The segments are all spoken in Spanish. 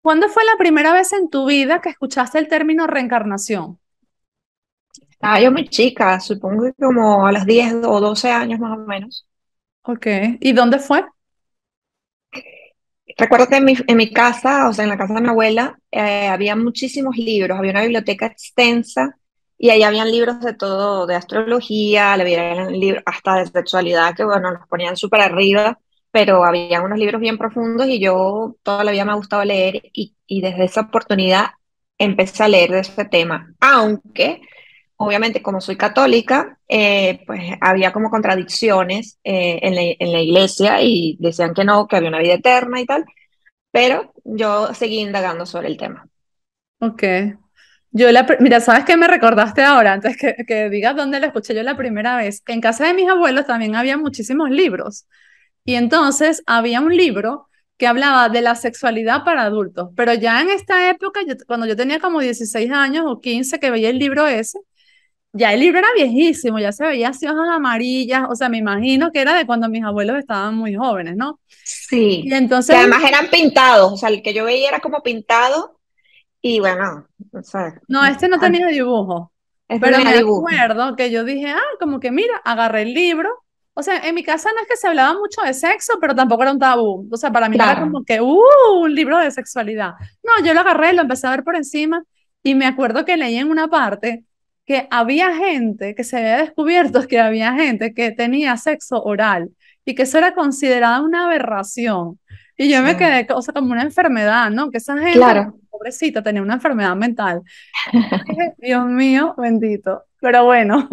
¿Cuándo fue la primera vez en tu vida que escuchaste el término reencarnación? Estaba yo muy chica, supongo que como a los 10 o 12 años más o menos. Ok. ¿Y dónde fue? Recuerdo que en mi casa, o sea, en la casa de mi abuela, había muchísimos libros, había una biblioteca extensa y ahí habían libros de todo, de astrología, había libros hasta de sexualidad que, bueno, los ponían súper arriba, pero había unos libros bien profundos y yo toda la vida me ha gustado leer y desde esa oportunidad empecé a leer de ese tema, aunque obviamente, como soy católica, pues había como contradicciones en la iglesia y decían que no, que había una vida eterna y tal, pero yo seguí indagando sobre el tema. Ok. Mira, ¿sabes qué me recordaste ahora? Antes que digas dónde lo escuché yo la primera vez. En casa de mis abuelos también había muchísimos libros. Y entonces había un libro que hablaba de la sexualidad para adultos. Pero ya en esta época, cuando yo tenía como 16 años o 15 que veía el libro ese, ya el libro era viejísimo, ya se veía así hojas amarillas. O sea, me imagino que era de cuando mis abuelos estaban muy jóvenes, ¿no? Y Sí, que entonces además eran pintados, o sea, el que yo veía era como pintado y bueno, o sea, no, este no tenía dibujo, este pero tenía me dibujo. acuerdo que yo dije, como que mira, agarré el libro. O sea, en mi casa no es que se hablaba mucho de sexo, pero tampoco era un tabú. O sea, para mí no era Claro, como que, un libro de sexualidad. No, yo lo agarré, lo empecé a ver por encima y me acuerdo que leí en una parte que había gente, que se había descubierto que había gente que tenía sexo oral y que eso era considerada una aberración. Y yo me sí, quedé, o sea, como una enfermedad, ¿no? Que esa gente, claro. pobrecita, tenía una enfermedad mental. Dije, Dios mío, bendito. Pero bueno,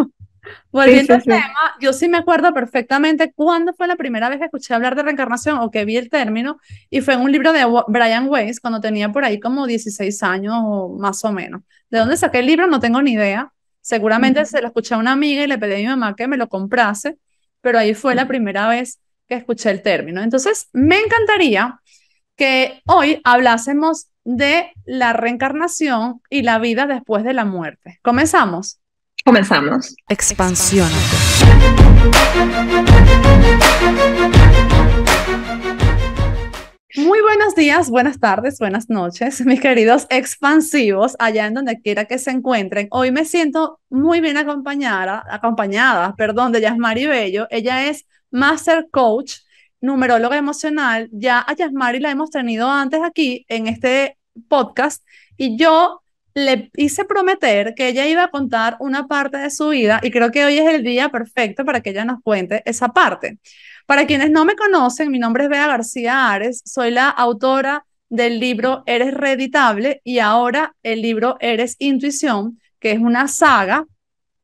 Sí, volviendo sí, al sí. tema, yo sí me acuerdo perfectamente cuándo fue la primera vez que escuché hablar de reencarnación o que vi el término, y fue en un libro de Brian Weiss cuando tenía por ahí como 16 años o más o menos. ¿De dónde saqué el libro? No tengo ni idea. Seguramente se Ujú. lo escuché a una amiga y le pedí a mi mamá que me lo comprase, pero ahí fue la primera vez que escuché el término. Entonces, me encantaría que hoy hablásemos de la reencarnación y la vida después de la muerte. ¿Comenzamos? Comenzamos. Expansión. Muy buenos días, buenas tardes, buenas noches, mis queridos expansivos, allá en donde quiera que se encuentren. Hoy me siento muy bien acompañada, perdón, de Yasmari Bello. Ella es Master Coach, numeróloga emocional. Ya a Yasmari la hemos tenido antes aquí en este podcast y yo le hice prometer que ella iba a contar una parte de su vida y creo que hoy es el día perfecto para que ella nos cuente esa parte. Para quienes no me conocen, mi nombre es Bea García Ares, soy la autora del libro Eres Reeditable y ahora el libro Eres Intuición, que es una saga.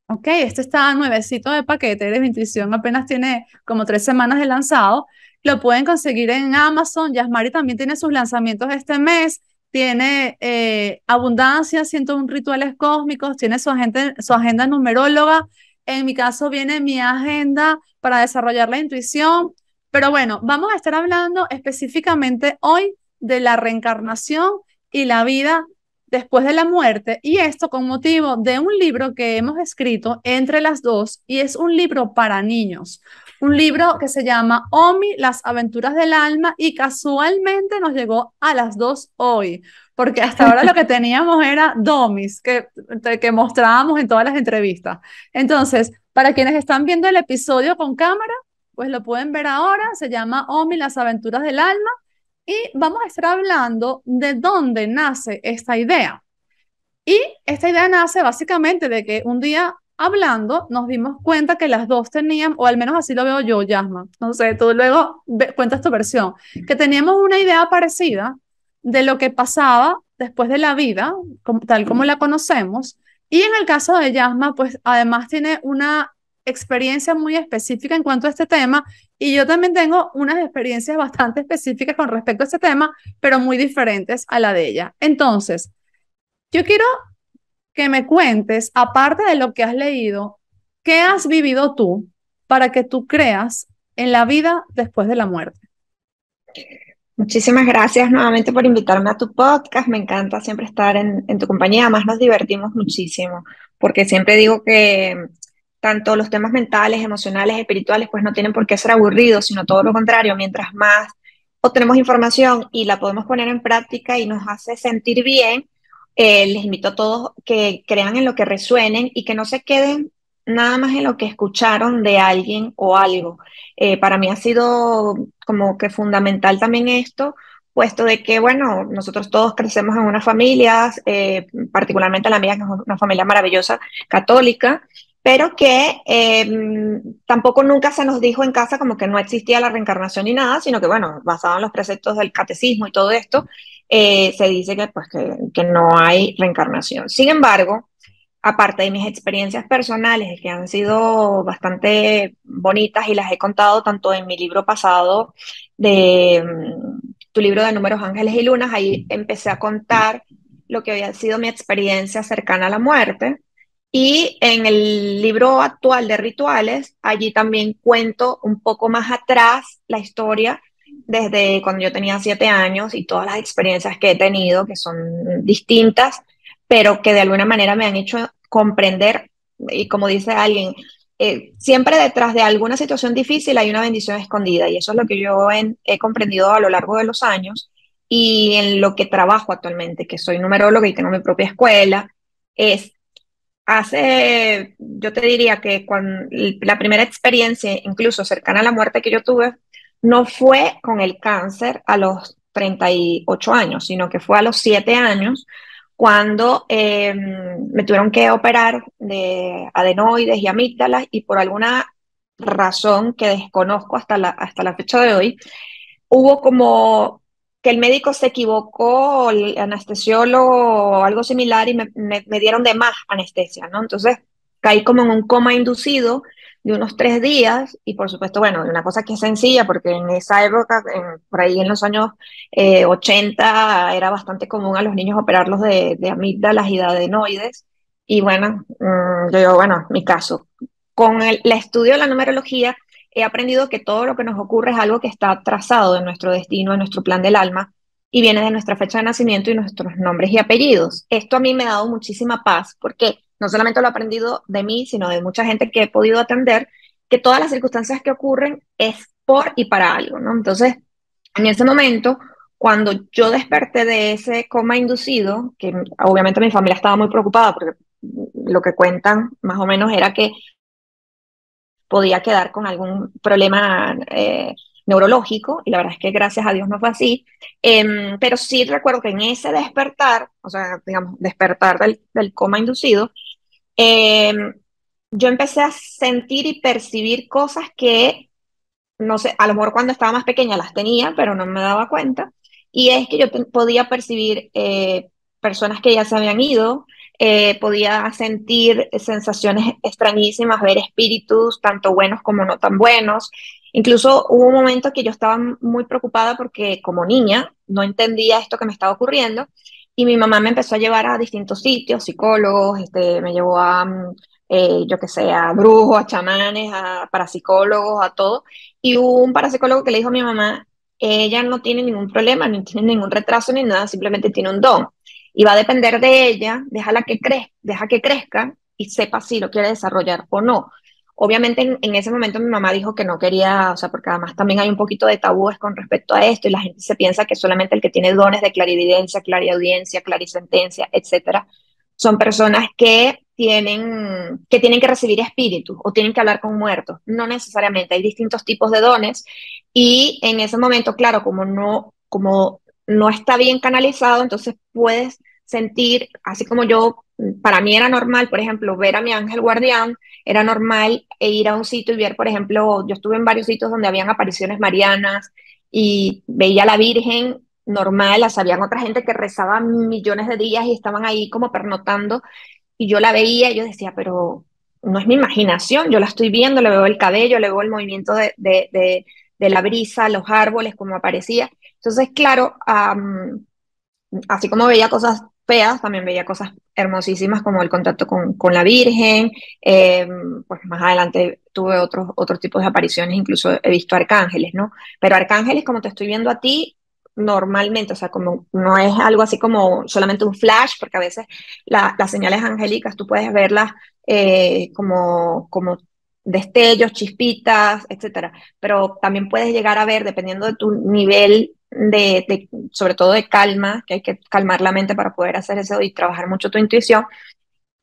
Ok, este está nuevecito de paquete, Eres Intuición apenas tiene como 3 semanas de lanzado. Lo pueden conseguir en Amazon. Yasmari también tiene sus lanzamientos este mes. Tiene Abundancia, 101 rituales cósmicos, tiene su agenda numeróloga. En mi caso viene mi agenda para desarrollar la intuición. Pero bueno, vamos a estar hablando específicamente hoy de la reencarnación y la vida después de la muerte, y esto con motivo de un libro que hemos escrito entre las dos, y es un libro para niños, un libro que se llama Omi, las aventuras del alma, y casualmente nos llegó a las dos hoy, porque hasta ahora lo que teníamos era Domis, que mostrábamos en todas las entrevistas. Entonces, para quienes están viendo el episodio con cámara, pues lo pueden ver ahora, se llama Omi, las aventuras del alma, y vamos a estar hablando de dónde nace esta idea. Y esta idea nace básicamente de que un día hablando nos dimos cuenta que las dos tenían, o al menos así lo veo yo, Yasma, no sé, tú luego cuentas tu versión, que teníamos una idea parecida de lo que pasaba después de la vida, tal como la conocemos. Y en el caso de Yasma, pues además tiene una experiencia muy específica en cuanto a este tema, y yo también tengo unas experiencias bastante específicas con respecto a este tema, pero muy diferentes a la de ella. Entonces, yo quiero que me cuentes, aparte de lo que has leído, qué has vivido tú para que tú creas en la vida después de la muerte. Muchísimas gracias nuevamente por invitarme a tu podcast. Me encanta siempre estar en tu compañía. Además, nos divertimos muchísimo, porque siempre digo que tanto los temas mentales, emocionales, espirituales, pues no tienen por qué ser aburridos, sino todo lo contrario. Mientras más o tenemos información y la podemos poner en práctica y nos hace sentir bien. Les invito a todos que crean en lo que resuenen y que no se queden nada más en lo que escucharon de alguien o algo. Para mí ha sido como que fundamental también esto, puesto de que, bueno, nosotros todos crecemos en unas familias, particularmente la mía, que es una familia maravillosa, católica, pero que tampoco nunca se nos dijo en casa como que no existía la reencarnación ni nada, sino que, bueno, basado en los preceptos del catecismo y todo esto, se dice que, pues, que no hay reencarnación. Sin embargo, aparte de mis experiencias personales, que han sido bastante bonitas y las he contado tanto en mi libro pasado de tu libro de Números, Ángeles y Lunas, ahí empecé a contar lo que había sido mi experiencia cercana a la muerte. Y en el libro actual de Rituales, allí también cuento un poco más atrás la historia desde cuando yo tenía 7 años y todas las experiencias que he tenido, que son distintas, pero que de alguna manera me han hecho comprender, y como dice alguien, siempre detrás de alguna situación difícil hay una bendición escondida, y eso es lo que yo he comprendido a lo largo de los años y en lo que trabajo actualmente, que soy numeróloga y tengo mi propia escuela. Es yo te diría que cuando, la primera experiencia, incluso cercana a la muerte que yo tuve, no fue con el cáncer a los 38 años, sino que fue a los 7 años cuando me tuvieron que operar de adenoides y amígdalas y por alguna razón que desconozco hasta la fecha de hoy, hubo como que el médico se equivocó, el anestesiólogo o algo similar y me dieron de más anestesia, ¿no? Entonces caí como en un coma inducido de unos 3 días y por supuesto, bueno, una cosa que es sencilla porque en esa época, por ahí en los años 80, era bastante común a los niños operarlos de amígdalas y de adenoides y bueno, bueno, mi caso. Con el estudio de la numerología he aprendido que todo lo que nos ocurre es algo que está trazado en nuestro destino, en nuestro plan del alma, y viene de nuestra fecha de nacimiento y nuestros nombres y apellidos. Esto a mí me ha dado muchísima paz, porque no solamente lo he aprendido de mí, sino de mucha gente que he podido atender, que todas las circunstancias que ocurren es por y para algo, ¿no? Entonces, en ese momento, cuando yo desperté de ese coma inducido, que obviamente mi familia estaba muy preocupada, porque lo que cuentan más o menos era que podía quedar con algún problema neurológico, y la verdad es que gracias a Dios no fue así. Pero sí recuerdo que en ese despertar, o sea, digamos, despertar del coma inducido, eh, yo empecé a sentir y percibir cosas que, no sé, a lo mejor cuando estaba más pequeña las tenía, pero no me daba cuenta. Y es que yo podía percibir personas que ya se habían ido, podía sentir sensaciones extrañísimas, ver espíritus, tanto buenos como no tan buenos. Incluso hubo un momento que yo estaba muy preocupada porque como niña no entendía esto que me estaba ocurriendo y mi mamá me empezó a llevar a distintos sitios, psicólogos, me llevó a, yo que sé, a brujos, a chamanes, a parapsicólogos, a todo. Y hubo un parapsicólogo que le dijo a mi mamá, ella no tiene ningún problema, no tiene ningún retraso ni nada, simplemente tiene un don. Y va a depender de ella, deja que crezca y sepa si lo quiere desarrollar o no. Obviamente en ese momento mi mamá dijo que no quería, o sea, porque además también hay un poquito de tabúes con respecto a esto y la gente se piensa que solamente el que tiene dones de clarividencia, clariaudiencia, clarisentencia, etcétera, son personas que tienen que recibir espíritus o tienen que hablar con muertos. No necesariamente, hay distintos tipos de dones y en ese momento, claro, como no está bien canalizado, entonces puedes sentir, así como yo, para mí era normal, por ejemplo, ver a mi ángel guardián, era normal ir a un sitio y ver, por ejemplo, yo estuve en varios sitios donde habían apariciones marianas y veía a la Virgen normal, o sea, habían otra gente que rezaba millones de días y estaban ahí como pernotando y yo la veía y yo decía, pero no es mi imaginación, yo la estoy viendo, le veo el cabello, le veo el movimiento de la brisa, los árboles, como aparecía. Entonces, claro, así como veía cosas feas, también veía cosas hermosísimas como el contacto con la Virgen. eh, pues más adelante tuve otros tipos de apariciones, incluso he visto arcángeles, ¿no? Pero arcángeles, como te estoy viendo a ti, normalmente, o sea, como no es algo así como solamente un flash, porque a veces las señales angélicas tú puedes verlas como destellos, chispitas, etcétera. Pero también puedes llegar a ver, dependiendo de tu nivel sobre todo de calma, que hay que calmar la mente para poder hacer eso y trabajar mucho tu intuición,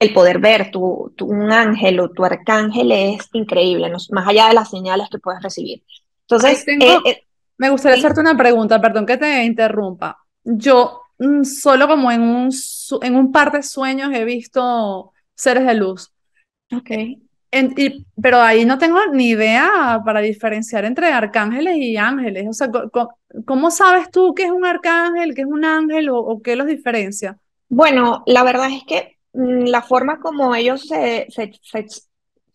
el poder ver un ángel o tu arcángel es increíble, ¿no? Más allá de las señales que puedes recibir. Ahí Entonces, tengo, me gustaría hacerte sí, una pregunta, perdón que te interrumpa. Yo solo como en un par de sueños he visto seres de luz. ok. Pero ahí no tengo ni idea para diferenciar entre arcángeles y ángeles. O sea, ¿cómo sabes tú qué es un arcángel, qué es un ángel o qué los diferencia? Bueno, la verdad es que la forma como ellos se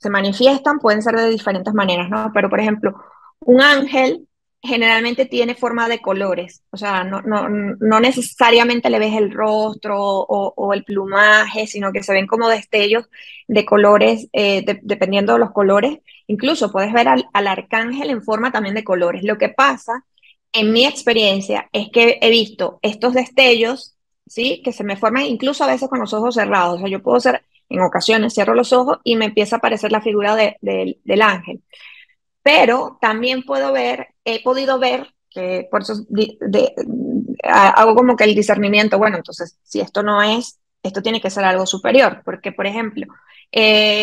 manifiestan pueden ser de diferentes maneras, ¿no? Pero, por ejemplo, un ángel generalmente tiene forma de colores, o sea, no necesariamente le ves el rostro o el plumaje, sino que se ven como destellos de colores, dependiendo de los colores. Incluso puedes ver al arcángel en forma también de colores. Lo que pasa, en mi experiencia, es que he visto estos destellos, ¿sí? Que se me forman incluso a veces con los ojos cerrados. O sea, yo puedo ser, en ocasiones cierro los ojos y me empieza a aparecer la figura del ángel. Pero también he podido ver, que por eso hago como que el discernimiento, bueno, entonces, si esto no es, esto tiene que ser algo superior. Porque, por ejemplo,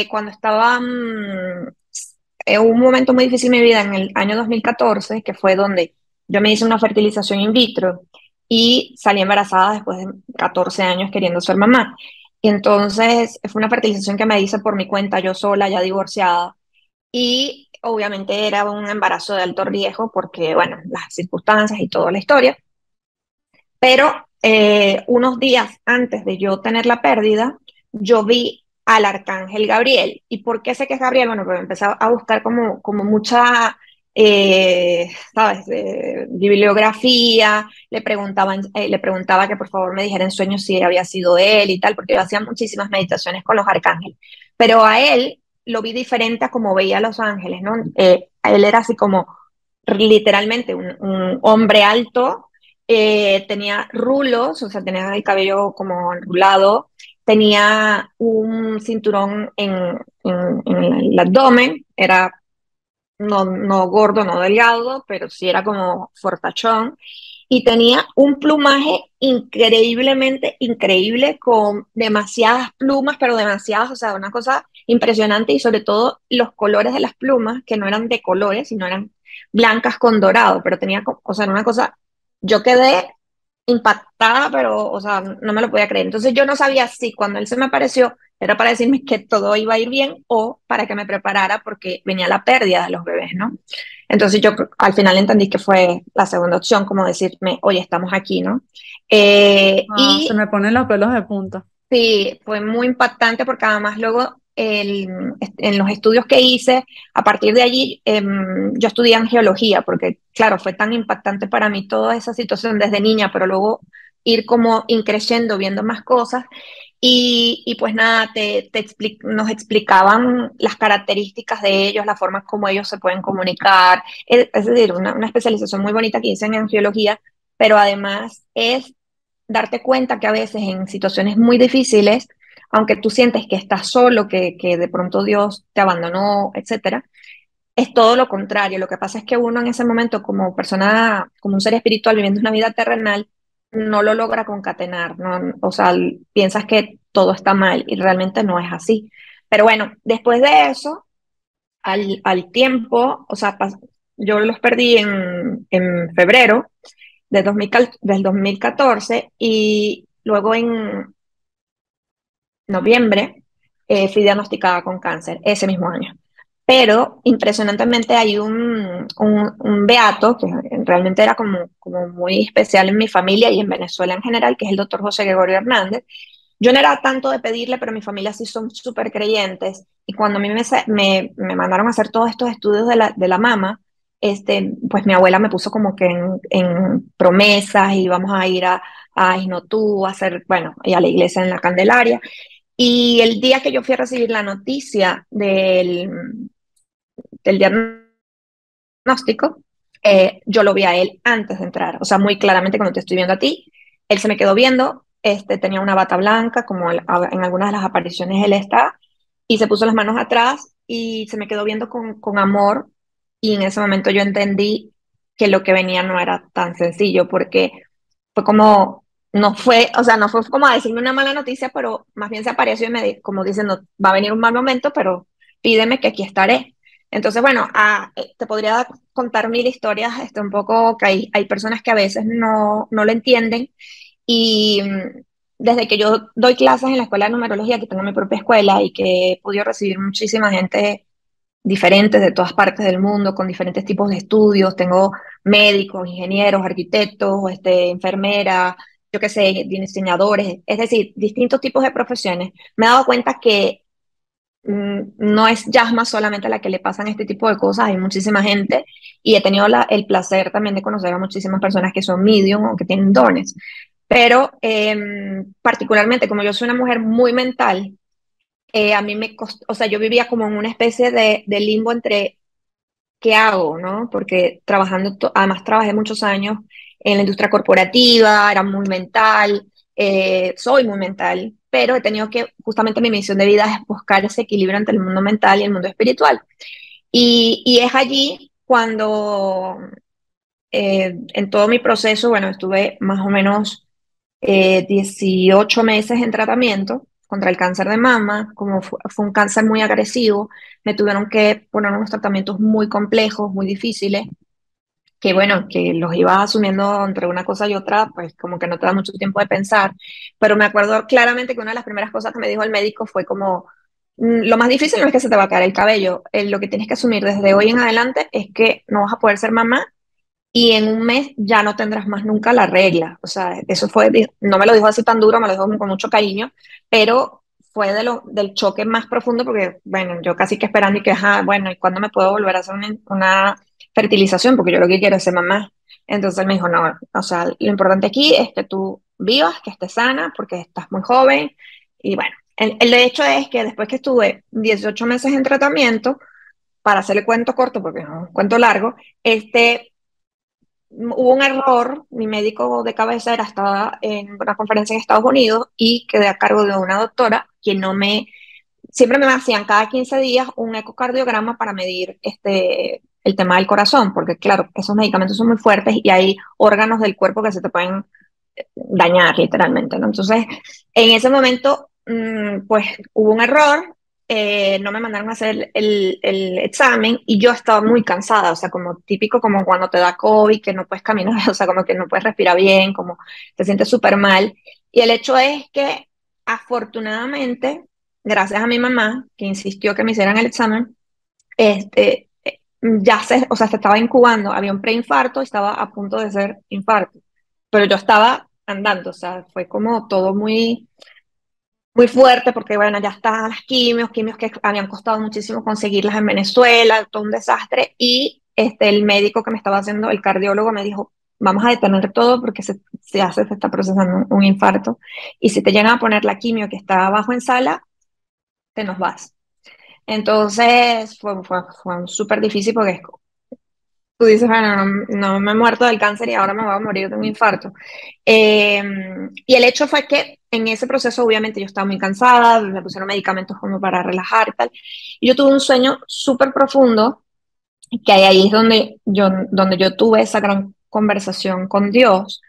cuando estaba en un momento muy difícil en mi vida, en el año 2014, que fue donde yo me hice una fertilización in vitro y salí embarazada después de 14 años queriendo ser mamá. Y entonces fue una fertilización que me hice por mi cuenta, yo sola, ya divorciada. Y obviamente era un embarazo de alto riesgo porque, bueno, las circunstancias y toda la historia. Pero unos días antes de yo tener la pérdida, yo vi al arcángel Gabriel. ¿Y por qué sé que es Gabriel? Bueno, porque empecé a buscar como mucha, ¿sabes? Bibliografía, le preguntaba que por favor me dijera en sueños si había sido él y tal, porque yo hacía muchísimas meditaciones con los arcángeles. Pero a él lo vi diferente a como veía a los ángeles, ¿no? A él era así como literalmente un hombre alto, tenía rulos, o sea, tenía el cabello como enrulado, tenía un cinturón en el abdomen, era no gordo, no delgado, pero sí era como fortachón, y tenía un plumaje increíblemente increíble, con demasiadas plumas, pero demasiadas, o sea, una cosa impresionante, y sobre todo los colores de las plumas, que no eran de colores, sino eran blancas con dorado, pero tenía, o sea, era una cosa, yo quedé impactada, pero, o sea, no me lo podía creer. Entonces yo no sabía si cuando él se me apareció era para decirme que todo iba a ir bien o para que me preparara porque venía la pérdida de los bebés, ¿no? Entonces yo al final entendí que fue la segunda opción, como decirme, oye, estamos aquí, ¿no? Ah, se Y me ponen los pelos de punta. sí, fue muy impactante porque además luego en los estudios que hice, a partir de allí, yo estudié en geología, porque claro, fue tan impactante para mí toda esa situación desde niña, pero luego ir como increciendo, viendo más cosas. Y pues nada, nos explicaban las características de ellos, la forma como ellos se pueden comunicar, es decir, una especialización muy bonita que dicen en geología, pero además es darte cuenta que a veces en situaciones muy difíciles, aunque tú sientes que estás solo, que de pronto Dios te abandonó, etcétera, es todo lo contrario. Lo que pasa es que uno en ese momento, como persona, como un ser espiritual viviendo una vida terrenal, no lo logra concatenar, ¿no? O sea, piensas que todo está mal y realmente no es así. Pero bueno, después de eso, al tiempo, o sea, yo los perdí en febrero del 2014 y luego en noviembre fui diagnosticada con cáncer ese mismo año. Pero impresionantemente hay un beato que realmente era como muy especial en mi familia y en Venezuela en general, que es el doctor José Gregorio Hernández. Yo no era tanto de pedirle, pero mi familia sí son súper creyentes. Y cuando a mí me mandaron a hacer todos estos estudios de la mama, pues mi abuela me puso como que en promesas y vamos a ir a Isnotú, a hacer, bueno, y a la iglesia en la Candelaria. Y el día que yo fui a recibir la noticia del diagnóstico, yo lo vi a él antes de entrar, o sea, muy claramente cuando te estoy viendo a ti, él se me quedó viendo, tenía una bata blanca, como en algunas de las apariciones él está, y se puso las manos atrás y se me quedó viendo con amor y en ese momento yo entendí que lo que venía no era tan sencillo porque fue como, no fue, o sea, no fue como a decirme una mala noticia, pero más bien se apareció y como diciendo, va a venir un mal momento, pero pídeme que aquí estaré. Entonces, bueno, te podría contar mil historias, un poco que hay personas que a veces no lo entienden y desde que yo doy clases en la escuela de numerología, que tengo mi propia escuela y que he podido recibir muchísima gente diferentes de todas partes del mundo, con diferentes tipos de estudios. Tengo médicos, ingenieros, arquitectos, enfermeras, yo qué sé, diseñadores, es decir, distintos tipos de profesiones. Me he dado cuenta que no es Yasma solamente la que le pasan este tipo de cosas, hay muchísima gente y he tenido el placer también de conocer a muchísimas personas que son medium o que tienen dones. Pero particularmente como yo soy una mujer muy mental, a mí me costó, o sea, yo vivía como en una especie de limbo entre qué hago, ¿no? Porque además trabajé muchos años en la industria corporativa, era muy mental, soy muy mental, pero he tenido que, justamente mi misión de vida es buscar ese equilibrio entre el mundo mental y el mundo espiritual. Y es allí cuando en todo mi proceso, bueno, estuve más o menos 18 meses en tratamiento contra el cáncer de mama, como fue un cáncer muy agresivo, me tuvieron que poner unos tratamientos muy complejos, muy difíciles, que bueno, que los iba asumiendo entre una cosa y otra, pues como que no te da mucho tiempo de pensar, pero me acuerdo claramente que una de las primeras cosas que me dijo el médico fue como, lo más difícil no es que se te va a caer el cabello, lo que tienes que asumir desde hoy en adelante es que no vas a poder ser mamá y en un mes ya no tendrás más nunca la regla. O sea, eso fue, no me lo dijo así tan duro, me lo dijo con mucho cariño, pero fue del choque más profundo porque, bueno, yo casi que esperando y que, ajá, bueno, ¿y cuándo me puedo volver a hacer una fertilización? Porque yo lo que quiero es ser mamá. Entonces él me dijo, no, o sea, lo importante aquí es que tú vivas, que estés sana, porque estás muy joven. Y bueno, el de hecho es que después que estuve 18 meses en tratamiento, para hacerle cuento corto, porque no, cuento largo, hubo un error, mi médico de cabecera estaba en una conferencia en Estados Unidos y quedé a cargo de una doctora que siempre me hacían cada 15 días un ecocardiograma para medir el tema del corazón, porque claro, esos medicamentos son muy fuertes y hay órganos del cuerpo que se te pueden dañar literalmente, ¿no? Entonces, en ese momento, pues hubo un error, no me mandaron a hacer el examen y yo estaba muy cansada, o sea, como típico como cuando te da COVID, que no puedes caminar, o sea, como que no puedes respirar bien, como te sientes súper mal. Y el hecho es que afortunadamente, gracias a mi mamá, que insistió que me hicieran el examen, o sea, se estaba incubando, había un preinfarto y estaba a punto de ser infarto, pero yo estaba andando, o sea, fue como todo muy, muy fuerte porque, bueno, ya estaban las quimios que habían costado muchísimo conseguirlas en Venezuela, todo un desastre, y el médico que me estaba haciendo, el cardiólogo, me dijo, vamos a detener todo porque se está procesando un infarto, y si te llegan a poner la quimio que está abajo en sala, te nos vas. Entonces fue súper difícil porque tú dices, bueno, no me he muerto del cáncer y ahora me voy a morir de un infarto. Eh, y el hecho fue que en ese proceso, obviamente, yo estaba muy cansada, me pusieron medicamentos como para relajar y tal. Y yo tuve un sueño súper profundo, que ahí es donde yo tuve esa gran conversación con Dios.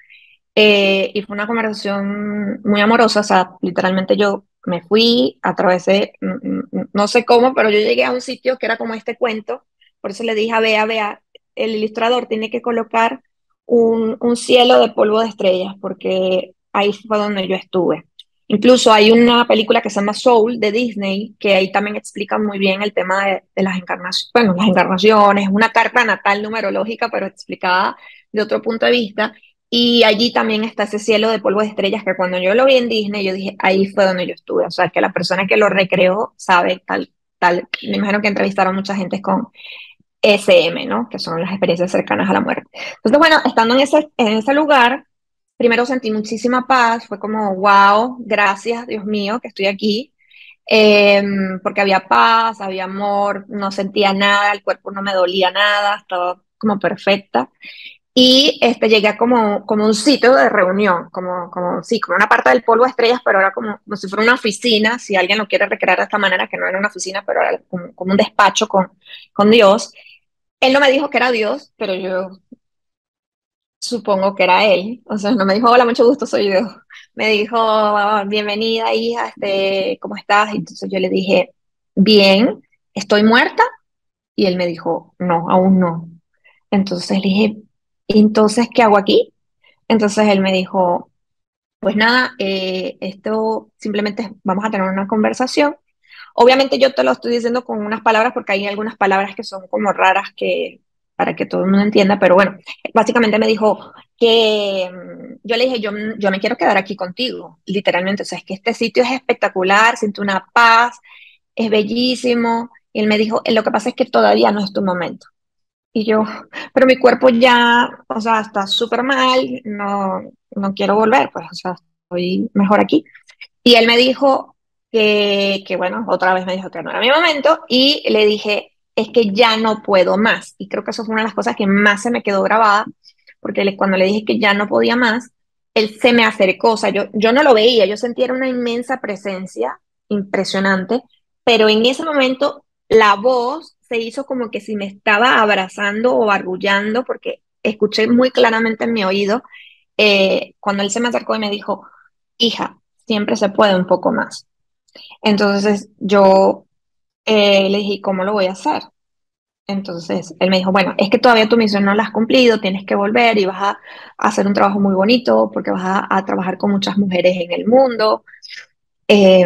Y fue una conversación muy amorosa, o sea, literalmente yo me fui, atravesé, no sé cómo, pero yo llegué a un sitio que era como este cuento, por eso le dije a Bea, el ilustrador tiene que colocar un cielo de polvo de estrellas, porque ahí fue donde yo estuve. Incluso hay una película que se llama Soul de Disney, que ahí también explica muy bien el tema de las encarnaciones, bueno, las encarnaciones, una carta natal numerológica, pero explicada de otro punto de vista. Y allí también está ese cielo de polvo de estrellas que cuando yo lo vi en Disney, yo dije, ahí fue donde yo estuve. O sea, que la persona que lo recreó sabe tal. Me imagino que entrevistaron mucha gente con SM, ¿no? Que son las experiencias cercanas a la muerte. Entonces, bueno, estando en ese lugar, primero sentí muchísima paz, fue como, wow, gracias, Dios mío, que estoy aquí. Porque había paz, había amor, no sentía nada, el cuerpo no me dolía nada, estaba como perfecta. Y llegué a como un sitio de reunión, sí, como una parte del polvo de estrellas, pero era como si fuera una oficina, si alguien lo quiere recrear de esta manera, que no era una oficina, pero era como un despacho con Dios. Él no me dijo que era Dios, pero yo supongo que era él. O sea, no me dijo, hola, mucho gusto, soy yo. Me dijo, "Ah, bienvenida, hija, ¿cómo estás?" Y entonces yo le dije, bien, ¿estoy muerta? Y él me dijo, no, aún no. Entonces le dije, entonces, ¿qué hago aquí? Entonces él me dijo, pues nada, esto simplemente vamos a tener una conversación. Obviamente yo te lo estoy diciendo con unas palabras porque hay algunas palabras que son como raras que para que todo el mundo entienda, pero bueno, básicamente me dijo que yo le dije, yo me quiero quedar aquí contigo, literalmente, o sea, es que este sitio es espectacular, siento una paz, es bellísimo, y él me dijo, lo que pasa es que todavía no es tu momento. Y yo, pero mi cuerpo ya, o sea, está súper mal, no quiero volver, pues, o sea, estoy mejor aquí. Y él me dijo bueno, otra vez me dijo que no era mi momento y le dije, es que ya no puedo más. Y creo que eso fue una de las cosas que más se me quedó grabada, porque cuando le dije que ya no podía más, él se me acercó, o sea, yo no lo veía, yo sentía una inmensa presencia, impresionante, pero en ese momento la voz se hizo como que si me estaba abrazando o arrullando, porque escuché muy claramente en mi oído, cuando él se me acercó y me dijo, hija, siempre se puede un poco más. Entonces yo le dije, ¿cómo lo voy a hacer? Entonces él me dijo, bueno, es que todavía tu misión no la has cumplido, tienes que volver y vas a hacer un trabajo muy bonito porque vas a trabajar con muchas mujeres en el mundo. Eh,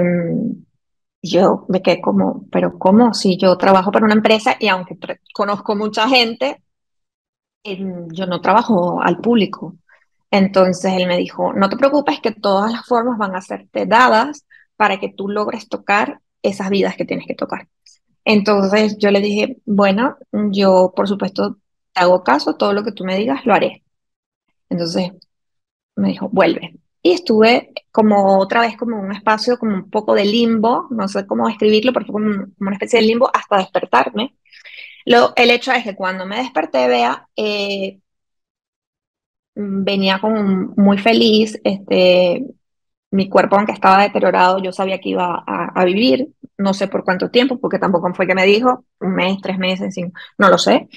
yo me quedé como, pero ¿cómo? Si yo trabajo para una empresa y aunque conozco mucha gente, yo no trabajo al público. Entonces él me dijo, no te preocupes que todas las formas van a serte dadas para que tú logres tocar esas vidas que tienes que tocar. Entonces yo le dije, bueno, yo por supuesto te hago caso, todo lo que tú me digas lo haré. Entonces me dijo, vuelve. Y estuve como otra vez como en un espacio como un poco de limbo, no sé cómo describirlo, porque fue como una especie de limbo hasta despertarme. El hecho es que cuando me desperté, vea, venía como muy feliz, mi cuerpo aunque estaba deteriorado, yo sabía que iba a vivir, no sé por cuánto tiempo, porque tampoco fue que me dijo, un mes, 3 meses, no lo sé.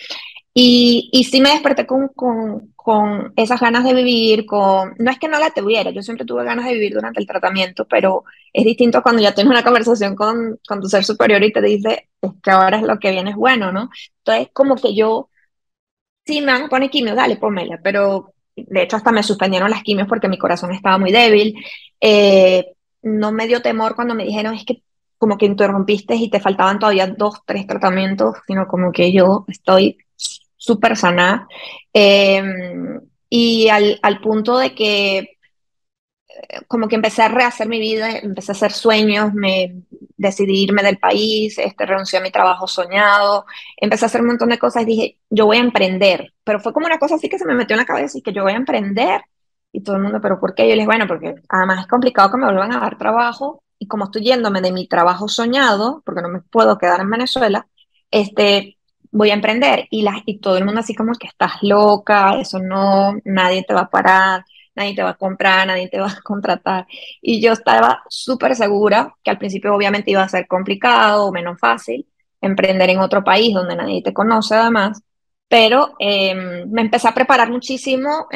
Y sí me desperté con esas ganas de vivir, no es que no la tuviera, yo siempre tuve ganas de vivir durante el tratamiento, pero es distinto cuando ya tienes una conversación con tu ser superior y te dice, es que ahora es lo que viene es bueno, ¿no? Entonces, como que yo sí, me van a poner quimio, dale, pónmela, pero de hecho hasta me suspendieron las quimios porque mi corazón estaba muy débil. Eh, no me dio temor cuando me dijeron es que como que interrumpiste y te faltaban todavía 2, 3 tratamientos, sino como que yo estoy súper sana. Eh, y al punto de que como que empecé a rehacer mi vida, empecé a hacer sueños, me decidí irme del país, renuncié a mi trabajo soñado, empecé a hacer un montón de cosas y dije, yo voy a emprender, pero fue como una cosa así que se me metió en la cabeza y que yo voy a emprender y todo el mundo, pero ¿por qué? Yo les dije, bueno, porque además es complicado que me vuelvan a dar trabajo y como estoy yéndome de mi trabajo soñado, porque no me puedo quedar en Venezuela, voy a emprender y todo el mundo así como que estás loca, eso no, nadie te va a parar, nadie te va a comprar, nadie te va a contratar. Y yo estaba súper segura que al principio obviamente iba a ser complicado o menos fácil emprender en otro país donde nadie te conoce además, pero me empecé a preparar muchísimo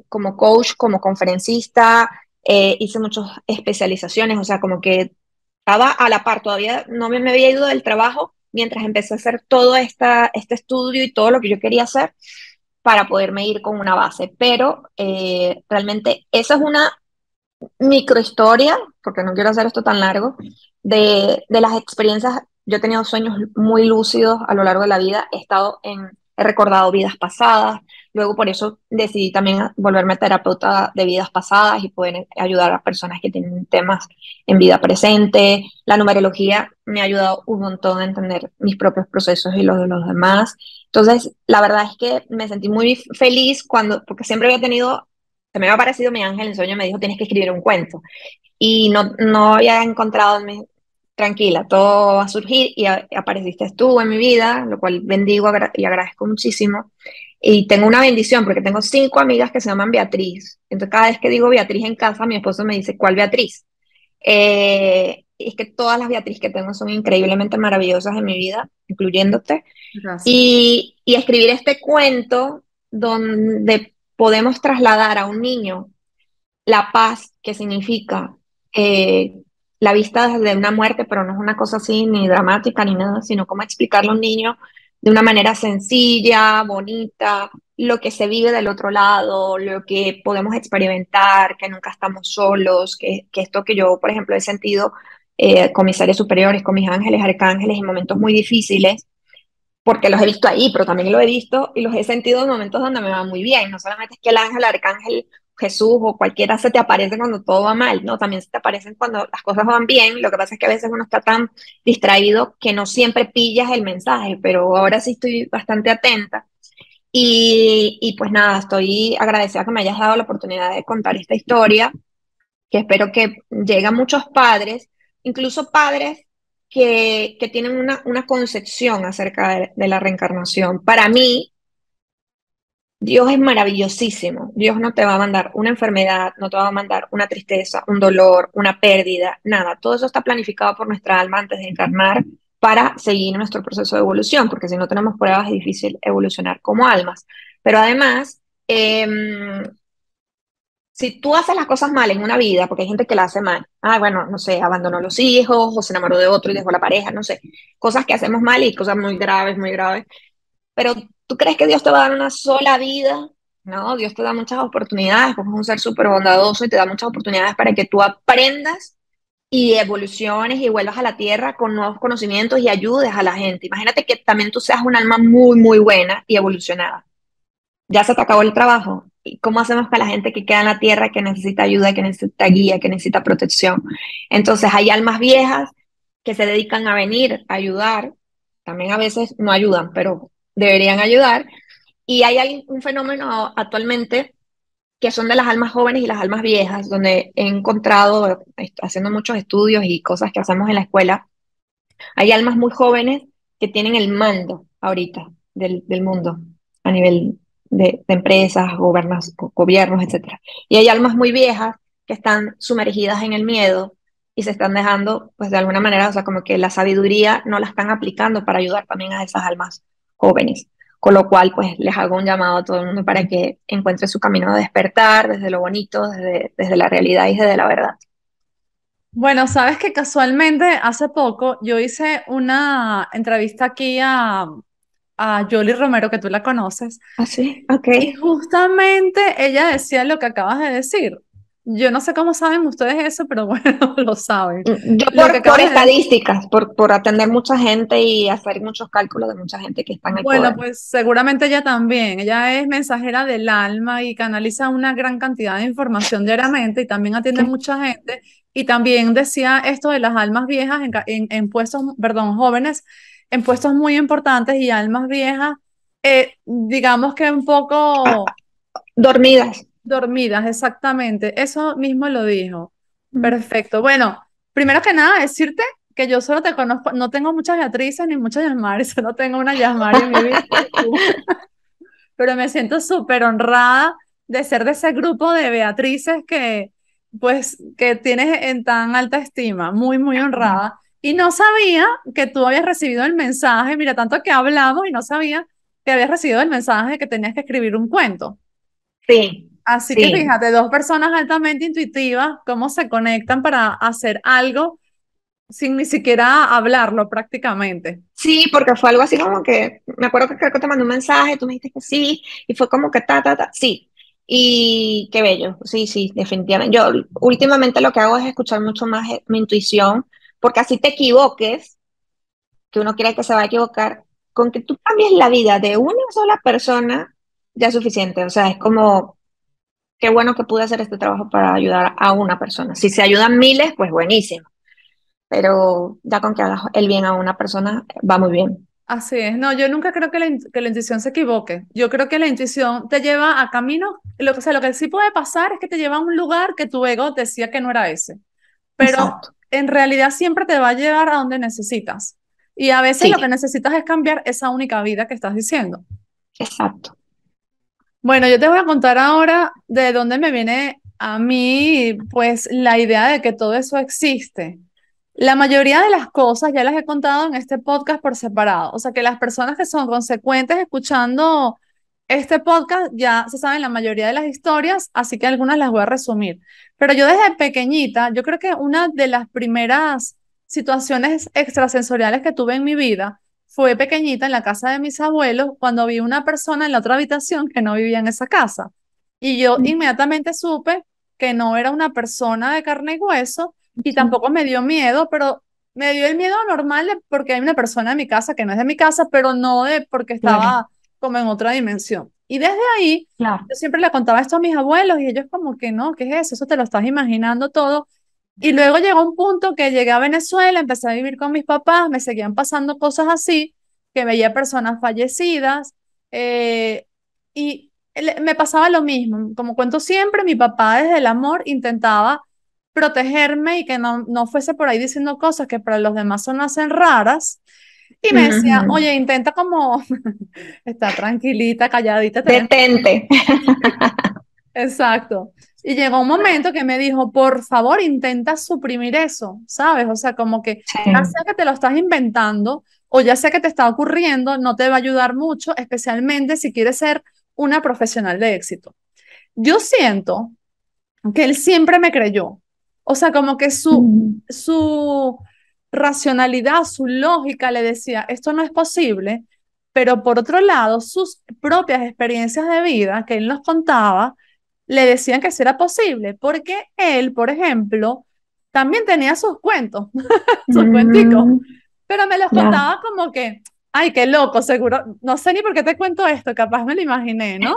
como coach, como conferencista, hice muchas especializaciones, o sea, como que estaba a la par, todavía no me había ido del trabajo mientras empecé a hacer todo este estudio y todo lo que yo quería hacer para poderme ir con una base. Pero realmente esa es una microhistoria, porque no quiero hacer esto tan largo, de las experiencias. Yo he tenido sueños muy lúcidos a lo largo de la vida, he recordado vidas pasadas, luego por eso decidí también volverme terapeuta de vidas pasadas y poder ayudar a personas que tienen temas en vida presente. La numerología me ha ayudado un montón a entender mis propios procesos y los de los demás. Entonces, la verdad es que me sentí muy feliz porque siempre había tenido, se me había aparecido mi ángel en sueño, me dijo, tienes que escribir un cuento. Y no había encontrado en mí, tranquila, todo va a surgir y apareciste tú en mi vida, lo cual bendigo y agradezco muchísimo. Y tengo una bendición porque tengo 5 amigas que se llaman Beatriz. Entonces, cada vez que digo Beatriz en casa, mi esposo me dice, ¿cuál Beatriz? Es que todas las Beatriz que tengo son increíblemente maravillosas en mi vida, incluyéndote. Gracias. Y escribir este cuento donde podemos trasladar a un niño la paz que significa eh, la vista desde una muerte, pero no es una cosa así ni dramática ni nada, sino cómo explicarle a un niño de una manera sencilla, bonita, lo que se vive del otro lado, lo que podemos experimentar, que nunca estamos solos, que esto que yo, por ejemplo, he sentido con mis seres superiores, con mis ángeles, arcángeles en momentos muy difíciles, porque los he visto ahí, pero también lo he visto y los he sentido en momentos donde me va muy bien. No solamente es que el ángel, el arcángel, Jesús o cualquiera se te aparece cuando todo va mal, no, también se te aparecen cuando las cosas van bien. Lo que pasa es que a veces uno está tan distraído que no siempre pillas el mensaje, pero ahora sí estoy bastante atenta. Y pues nada, estoy agradecida que me hayas dado la oportunidad de contar esta historia, que espero que llegue a muchos padres, incluso padres que tienen una concepción acerca de la reencarnación. Para mí, Dios es maravillosísimo. Dios no te va a mandar una enfermedad, no te va a mandar una tristeza, un dolor, una pérdida, nada. Todo eso está planificado por nuestra alma antes de encarnar para seguir nuestro proceso de evolución, porque si no tenemos pruebas es difícil evolucionar como almas. Pero además, si tú haces las cosas mal en una vida, porque hay gente que la hace mal, bueno, no sé, abandonó a los hijos, o se enamoró de otro y dejó la pareja, no sé, cosas que hacemos mal y cosas muy graves, pero ¿tú crees que Dios te va a dar una sola vida? No, Dios te da muchas oportunidades, porque es un ser súper bondadoso y te da muchas oportunidades para que tú aprendas y evoluciones y vuelvas a la tierra con nuevos conocimientos y ayudes a la gente. Imagínate que también tú seas un alma muy buena y evolucionada. Ya se te acabó el trabajo. ¿Y cómo hacemos para la gente que queda en la tierra, que necesita ayuda, que necesita guía, que necesita protección? Entonces hay almas viejas que se dedican a venir a ayudar. También a veces no ayudan, pero deberían ayudar. Y hay un fenómeno actualmente que son de las almas jóvenes y las almas viejas, donde he encontrado, haciendo muchos estudios y cosas que hacemos en la escuela, hay almas muy jóvenes que tienen el mando ahorita del mundo a nivel de empresas, gobiernos, etcétera. Y hay almas muy viejas que están sumergidas en el miedo y se están dejando, pues de alguna manera, o sea, como que la sabiduría no la están aplicando para ayudar también a esas almas jóvenes. Con lo cual, pues les hago un llamado a todo el mundo para que encuentre su camino de despertar desde lo bonito, desde la realidad y desde la verdad. Bueno, sabes que casualmente hace poco yo hice una entrevista aquí a Yoli Romero, que tú la conoces, Así, ok. y justamente ella decía lo que acabas de decir. Yo no sé cómo saben ustedes eso, pero bueno, lo saben. Yo Lo que por acabas de decir. estadísticas, por atender mucha gente y hacer muchos cálculos de mucha gente que está en el Bueno, poder. pues seguramente ella también. Ella es mensajera del alma y canaliza una gran cantidad de información diariamente y también atiende Sí. mucha gente. Y también decía esto de las almas viejas en puestos, perdón, jóvenes en puestos muy importantes y almas viejas, digamos que un Ah, poco dormidas. dormidas, exactamente. Eso mismo lo dijo. Mm. Perfecto. Bueno, primero que nada, decirte que yo solo te conozco, no tengo muchas Beatrices ni muchas Yasmari, solo tengo una Yasmari en mi vida, que eres tú. Pero me siento súper honrada de ser de ese grupo de Beatrices que, pues, que tienes en tan alta estima, muy honrada. Y no sabía que tú habías recibido el mensaje, mira, tanto que hablamos y no sabía que habías recibido el mensaje de que tenías que escribir un cuento. Sí, Así que sí. fíjate, dos personas altamente intuitivas, cómo se conectan para hacer algo sin ni siquiera hablarlo prácticamente. Sí, porque fue algo así como que, me acuerdo que creo que te mandé un mensaje, tú me dijiste que sí, y fue como que sí. Y qué bello, sí, sí, definitivamente. Yo últimamente lo que hago es escuchar mucho más mi intuición, porque así te equivoques, que uno cree que se va a equivocar, con que tú cambies la vida de una sola persona, ya es suficiente. O sea, es como, qué bueno que pude hacer este trabajo para ayudar a una persona. Si se ayudan miles, pues buenísimo, pero ya con que hagas el bien a una persona, va muy bien. Así es, no, yo nunca creo que que la intuición se equivoque. Yo creo que la intuición te lleva a caminos, o sea, lo que sí puede pasar es que te lleva a un lugar que tu ego decía que no era ese, pero Exacto, en realidad siempre te va a llevar a donde necesitas. Y a veces lo que sí, necesitas es cambiar esa única vida que estás diciendo. exacto. Bueno, yo te voy a contar ahora de dónde me viene a mí, pues, la idea de que todo eso existe. La mayoría de las cosas ya las he contado en este podcast por separado. O sea, que las personas que son consecuentes escuchando este podcast ya se saben la mayoría de las historias, así que algunas las voy a resumir. Pero yo desde pequeñita, yo creo que una de las primeras situaciones extrasensoriales que tuve en mi vida fue pequeñita en la casa de mis abuelos cuando vi una persona en la otra habitación que no vivía en esa casa. Y yo inmediatamente supe que no era una persona de carne y hueso y Sí, tampoco me dio miedo, pero me dio el miedo normal de porque hay una persona en mi casa que no es de mi casa, pero no de porque claro, estaba como en otra dimensión. Y desde ahí, claro. yo siempre le contaba esto a mis abuelos y ellos como que no, ¿qué es eso? Eso te lo estás imaginando todo. Y luego llegó un punto que llegué a Venezuela, empecé a vivir con mis papás, me seguían pasando cosas así, que veía personas fallecidas, eh, y me pasaba lo mismo. Como cuento siempre, mi papá desde el amor intentaba protegerme y que no fuese por ahí diciendo cosas que para los demás son hacen raras. Y me decía, Ujú. oye, intenta como estar tranquilita, calladita, tener. Detente. Exacto. Y llegó un momento que me dijo, por favor, intenta suprimir eso, ¿sabes? O sea, como que ya Sí. sea que te lo estás inventando o ya sea que te está ocurriendo, no te va a ayudar mucho, especialmente si quieres ser una profesional de éxito. Yo siento que él siempre me creyó. O sea, como que Mm, su racionalidad, su lógica le decía, esto no es posible, pero por otro lado, sus propias experiencias de vida que él nos contaba, le decían que sí era posible, porque él, por ejemplo, también tenía sus cuentos, sus cuenticos, mm, pero me los ya. contaba como que, ay, qué loco, seguro, no sé ni por qué te cuento esto, capaz me lo imaginé, ¿no?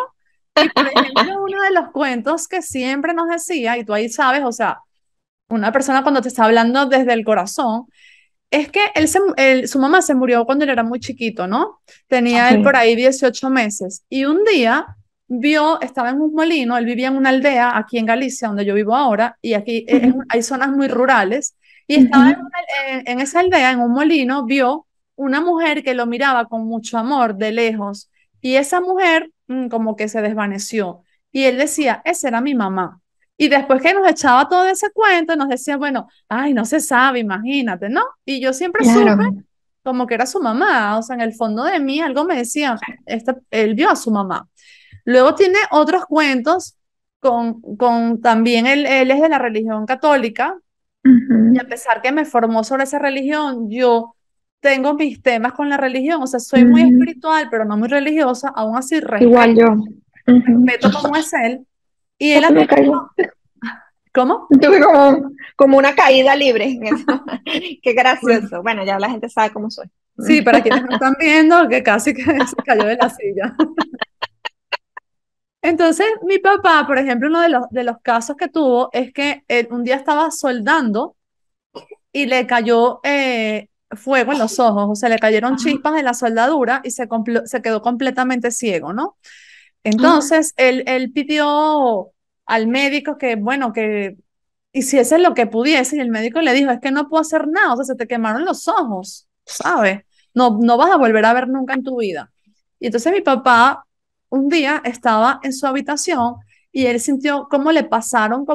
Y por ejemplo, uno de los cuentos que siempre nos decía, y tú ahí sabes, o sea, una persona cuando te está hablando desde el corazón, es que su mamá se murió cuando él era muy chiquito, ¿no? Tenía él por Ok. ahí 18 meses. Y un día estaba en un molino, él vivía en una aldea aquí en Galicia, donde yo vivo ahora, y aquí Ujú, hay zonas muy rurales, y estaba ujú, en esa aldea, en un molino, vio una mujer que lo miraba con mucho amor de lejos, y esa mujer como que se desvaneció, y él decía, esa era mi mamá. Y después que nos echaba todo ese cuento, nos decía, bueno, ay, no se sabe, imagínate, ¿no? Y yo siempre supe claro. como que era su mamá, o sea, en el fondo de mí algo me decía, él vio a su mamá. Luego tiene otros cuentos con también él es de la religión católica, y a Ujú, pesar que me formó sobre esa religión, yo tengo mis temas con la religión, o sea, soy muy ujú. espiritual, pero no muy religiosa, aún así Igual yo. Ujú. respeto cómo es él. Y él ha Casi me tenido, caigo. ¿cómo? Tuve como una caída libre en eso. Qué gracioso. Bueno, ya la gente sabe cómo soy. Sí, para quienes no están viendo, que casi que se cayó de la silla. Entonces, mi papá, por ejemplo, uno de los casos que tuvo es que él un día estaba soldando y le cayó fuego en los ojos, o sea, le cayeron chispas de la soldadura y se quedó completamente ciego, ¿no? Ah, Entonces, él pidió al médico que, bueno, que hiciese lo que pudiese y el médico le dijo, es que no puedo hacer nada, o sea, se te quemaron los ojos, ¿sabes? No vas a volver a ver nunca en tu vida. Y entonces mi papá un día estaba en su habitación y él sintió cómo le pasaron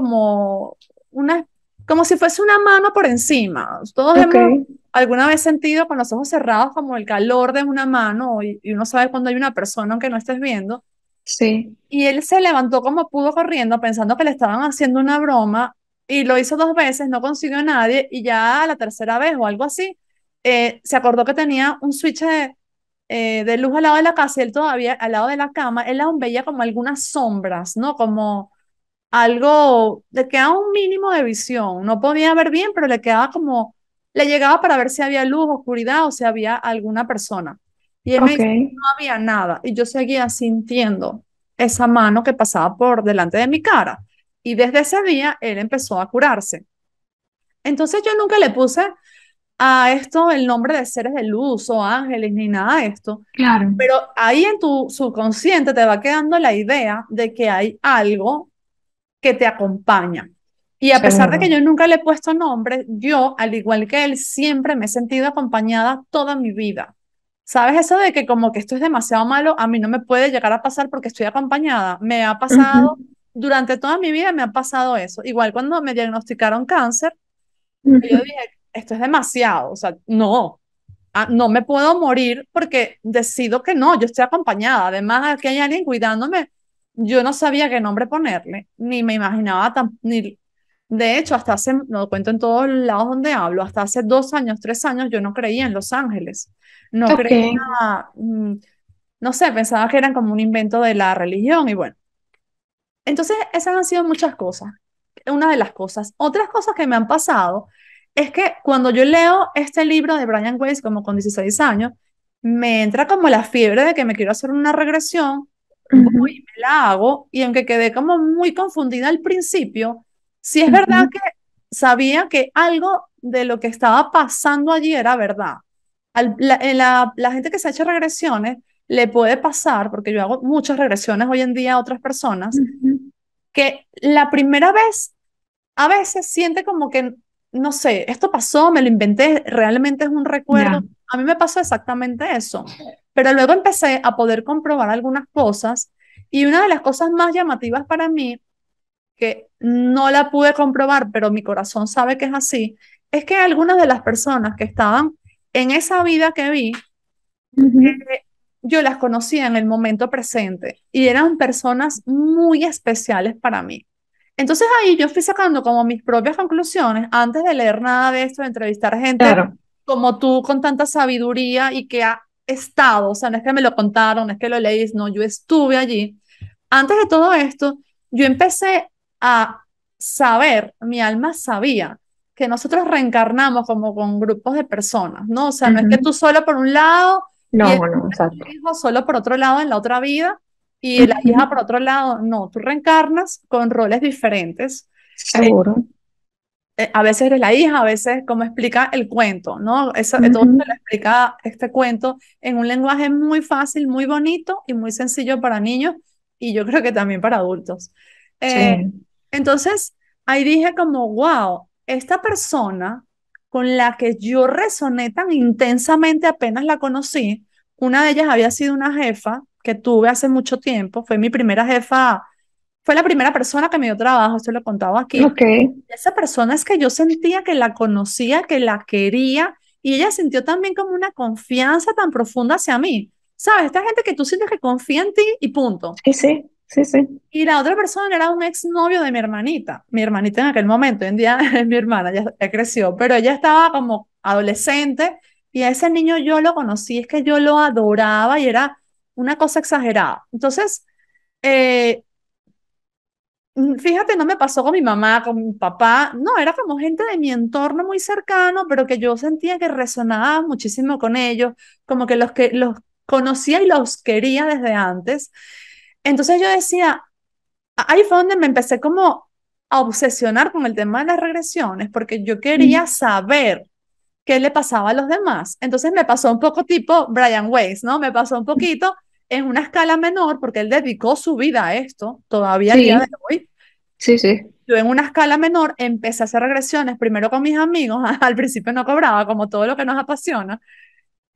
una, como si fuese una mano por encima. Todos ok. hemos alguna vez sentido con los ojos cerrados como el calor de una mano y uno sabe cuando hay una persona aunque no estés viendo. Sí. Y él se levantó como pudo corriendo pensando que le estaban haciendo una broma y lo hizo 2 veces, no consiguió a nadie y ya a la tercera vez o algo así, se acordó que tenía un switch de luz al lado de la casa y él todavía al lado de la cama, él aún veía como algunas sombras, ¿no? Como algo, le quedaba un mínimo de visión, no podía ver bien, pero le quedaba como, le llegaba para ver si había luz, oscuridad o si había alguna persona. Y él me Ok. dice, no había nada y yo seguía sintiendo esa mano que pasaba por delante de mi cara. Y desde ese día él empezó a curarse. Entonces yo nunca le puse a esto el nombre de seres de luz o ángeles ni nada de esto, Claro. pero ahí en tu subconsciente te va quedando la idea de que hay algo que te acompaña. Y a pesar de Seguro. que yo nunca le he puesto nombre, yo, al igual que él, siempre me he sentido acompañada toda mi vida. ¿Sabes eso de que como que esto es demasiado malo? A mí no me puede llegar a pasar porque estoy acompañada. Me ha Ujú, pasado, durante toda mi vida me ha pasado eso. Igual cuando me diagnosticaron cáncer, yo ujú. dije, esto es demasiado, o sea, no, no me puedo morir porque decido que no, yo estoy acompañada. Además, aquí hay alguien cuidándome. Yo no sabía qué nombre ponerle, ni me imaginaba ni... De hecho, hasta hace, lo cuento en todos lados donde hablo, hasta hace 2 años, 3 años, yo no creía en los ángeles. No Ok, creía, mm, no sé, pensaba que eran como un invento de la religión y bueno. Entonces, esas han sido muchas cosas. Una de las cosas. Otras cosas que me han pasado es que cuando yo leo este libro de Brian Weiss, como con 16 años, me entra como la fiebre de que me quiero hacer una regresión, voy y ujú, me la hago, y aunque quedé como muy confundida al principio, sí es verdad ujú, que sabía que algo de lo que estaba pasando allí era verdad. La gente que se ha hecho regresiones le puede pasar, porque yo hago muchas regresiones hoy en día a otras personas, ujú. que la primera vez a veces siente como que, no sé, esto pasó, me lo inventé, realmente es un recuerdo. Ya. A mí me pasó exactamente eso, pero luego empecé a poder comprobar algunas cosas y una de las cosas más llamativas para mí, que no la pude comprobar, pero mi corazón sabe que es así, es que algunas de las personas que estaban en esa vida que vi, Ujú. yo las conocía en el momento presente y eran personas muy especiales para mí. Entonces ahí yo fui sacando como mis propias conclusiones antes de leer nada de esto, de entrevistar gente Claro. como tú con tanta sabiduría y que ha estado, o sea, no es que me lo contaron, no es que lo leí, no, yo estuve allí. Antes de todo esto, yo empecé a saber, mi alma sabía que nosotros reencarnamos como con grupos de personas, ¿no? O sea, no es que Ujú. tú solo por un lado y No, no, tu exacto. hijo solo por otro lado en la otra vida y la hija Ujú. por otro lado, no, tú reencarnas con roles diferentes. Eh, Seguro. a veces eres la hija, a veces como explica el cuento, ¿no? Eso, todo Ujú. esto lo explica este cuento en un lenguaje muy fácil, muy bonito y muy sencillo para niños y yo creo que también para adultos. Eh, Sí. entonces, ahí dije como, wow, esta persona con la que yo resoné tan intensamente apenas la conocí, una de ellas había sido una jefa que tuve hace mucho tiempo, fue mi primera jefa, fue la primera persona que me dio trabajo, esto lo he contado aquí. Ok. Esa persona es que yo sentía que la conocía, que la quería, y ella sintió también como una confianza tan profunda hacia mí. ¿Sabes? Esta gente que tú sientes que confía en ti y punto. Sí, sí, sí, sí. Y la otra persona era un exnovio de mi hermanita en aquel momento, hoy en día es mi hermana, ya creció, pero ella estaba como adolescente y a ese niño yo lo conocí, es que yo lo adoraba y era una cosa exagerada. Entonces, eh, fíjate, no me pasó con mi mamá, con mi papá, no, era como gente de mi entorno muy cercano, pero que yo sentía que resonaba muchísimo con ellos, como que los conocía y los quería desde antes. Entonces yo decía, ahí fue donde me empecé como a obsesionar con el tema de las regresiones, porque yo quería Mm. saber qué le pasaba a los demás. Entonces me pasó un poco tipo Brian Weiss, ¿no? Me pasó un poquito en una escala menor, porque él dedicó su vida a esto, todavía al día de Sí, hoy. sí, sí. Yo en una escala menor empecé a hacer regresiones, primero con mis amigos, al principio no cobraba, como todo lo que nos apasiona,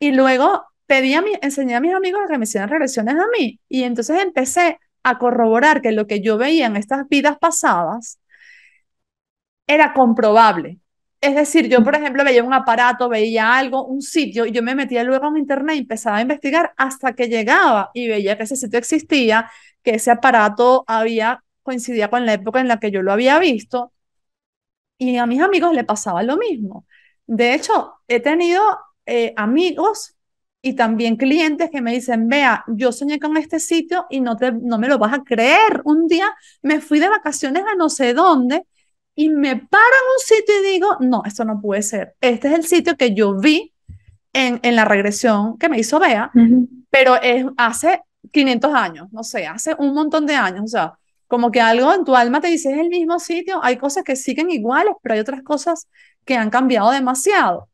y luego enseñé a mis amigos a que me hicieran regresiones a mí. Y entonces empecé a corroborar que lo que yo veía en estas vidas pasadas era comprobable. Es decir, yo, por ejemplo, veía un aparato, veía algo, un sitio, y yo me metía luego en internet y empezaba a investigar hasta que llegaba y veía que ese sitio existía, que ese aparato coincidía con la época en la que yo lo había visto, y a mis amigos le pasaba lo mismo. De hecho, he tenido amigos y también clientes que me dicen, vea, yo soñé con este sitio y no me lo vas a creer. Un día me fui de vacaciones a no sé dónde y me paro en un sitio y digo, no, esto no puede ser. Este es el sitio que yo vi en la regresión que me hizo Bea, Ujú. pero es hace 500 años, no sé, hace un montón de años, o sea, como que algo en tu alma te dice es el mismo sitio, hay cosas que siguen iguales, pero hay otras cosas que han cambiado demasiado.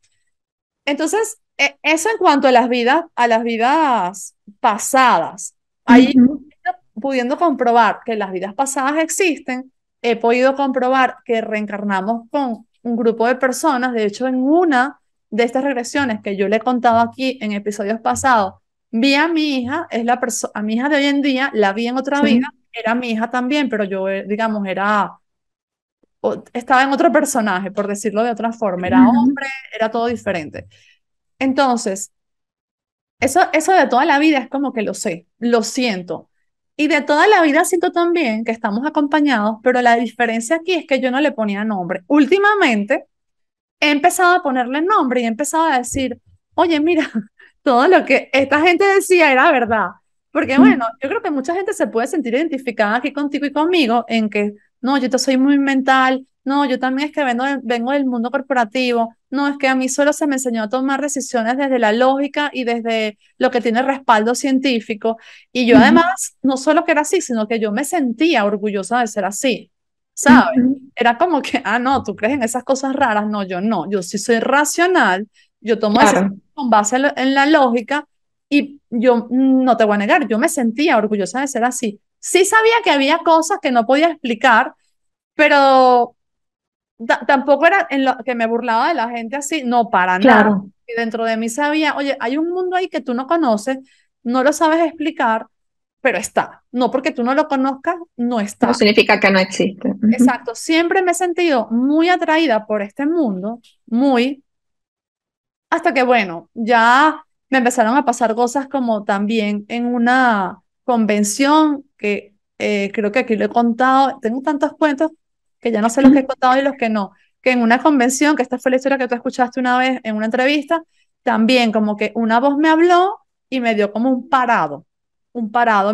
Entonces, eso en cuanto a las vidas pasadas. Ahí, Ujú. pudiendo comprobar que las vidas pasadas existen, he podido comprobar que reencarnamos con un grupo de personas. De hecho, en una de estas regresiones que yo le he contado aquí en episodios pasados, vi a mi hija, a mi hija de hoy en día, la vi en otra vida, sí. era mi hija también, pero yo, digamos, estaba en otro personaje, por decirlo de otra forma, era Ujú. hombre, era todo diferente. Entonces, eso de toda la vida es como que lo sé, lo siento. Y de toda la vida siento también que estamos acompañados, pero la diferencia aquí es que yo no le ponía nombre. Últimamente he empezado a ponerle nombre y he empezado a decir, oye, mira, todo lo que esta gente decía era verdad. Porque bueno, yo creo que mucha gente se puede sentir identificada aquí contigo y conmigo en que, no, yo te soy muy mental, no, yo también es que vengo del mundo corporativo, no, es que a mí solo se me enseñó a tomar decisiones desde la lógica y desde lo que tiene respaldo científico. Y yo Ujú, además, no solo que era así, sino que yo me sentía orgullosa de ser así, ¿sabes? ujú. Era como que, ah, no, tú crees en esas cosas raras, no, yo no, yo sí soy racional, yo tomo decisiones Claro, con base en la lógica y yo no te voy a negar, yo me sentía orgullosa de ser así. Sí sabía que había cosas que no podía explicar, pero tampoco era en lo que me burlaba de la gente así, no, para nada. claro. Y dentro de mí sabía, oye, hay un mundo ahí que tú no conoces, no lo sabes explicar, pero está. No porque tú no lo conozcas, no No está. significa que no existe. Ujú, Exacto, siempre me he sentido muy atraída por este mundo, muy, hasta que bueno, ya me empezaron a pasar cosas como también en una convención que creo que aquí lo he contado, tengo tantos cuentos que ya no sé los que he contado y los que no, que en una convención, que esta fue la historia que tú escuchaste una vez en una entrevista, también como que una voz me habló y me dio como un parado,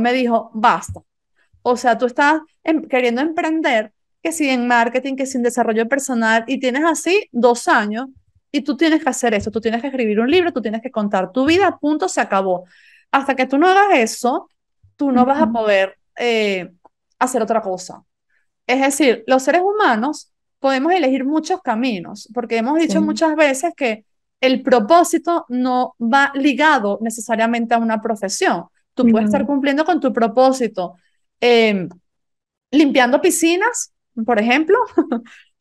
me dijo, basta. O sea, tú estás queriendo emprender, que si en marketing, que si en desarrollo personal, y tienes así 2 años, y tú tienes que hacer eso, tú tienes que escribir un libro, tú tienes que contar tu vida, punto, se acabó. Hasta que tú no hagas eso, tú no vas a ujú. poder hacer otra cosa. Es decir, los seres humanos podemos elegir muchos caminos, porque hemos dicho Sí, muchas veces que el propósito no va ligado necesariamente a una profesión. Tú puedes estar no, cumpliendo con tu propósito eh, limpiando piscinas, por ejemplo,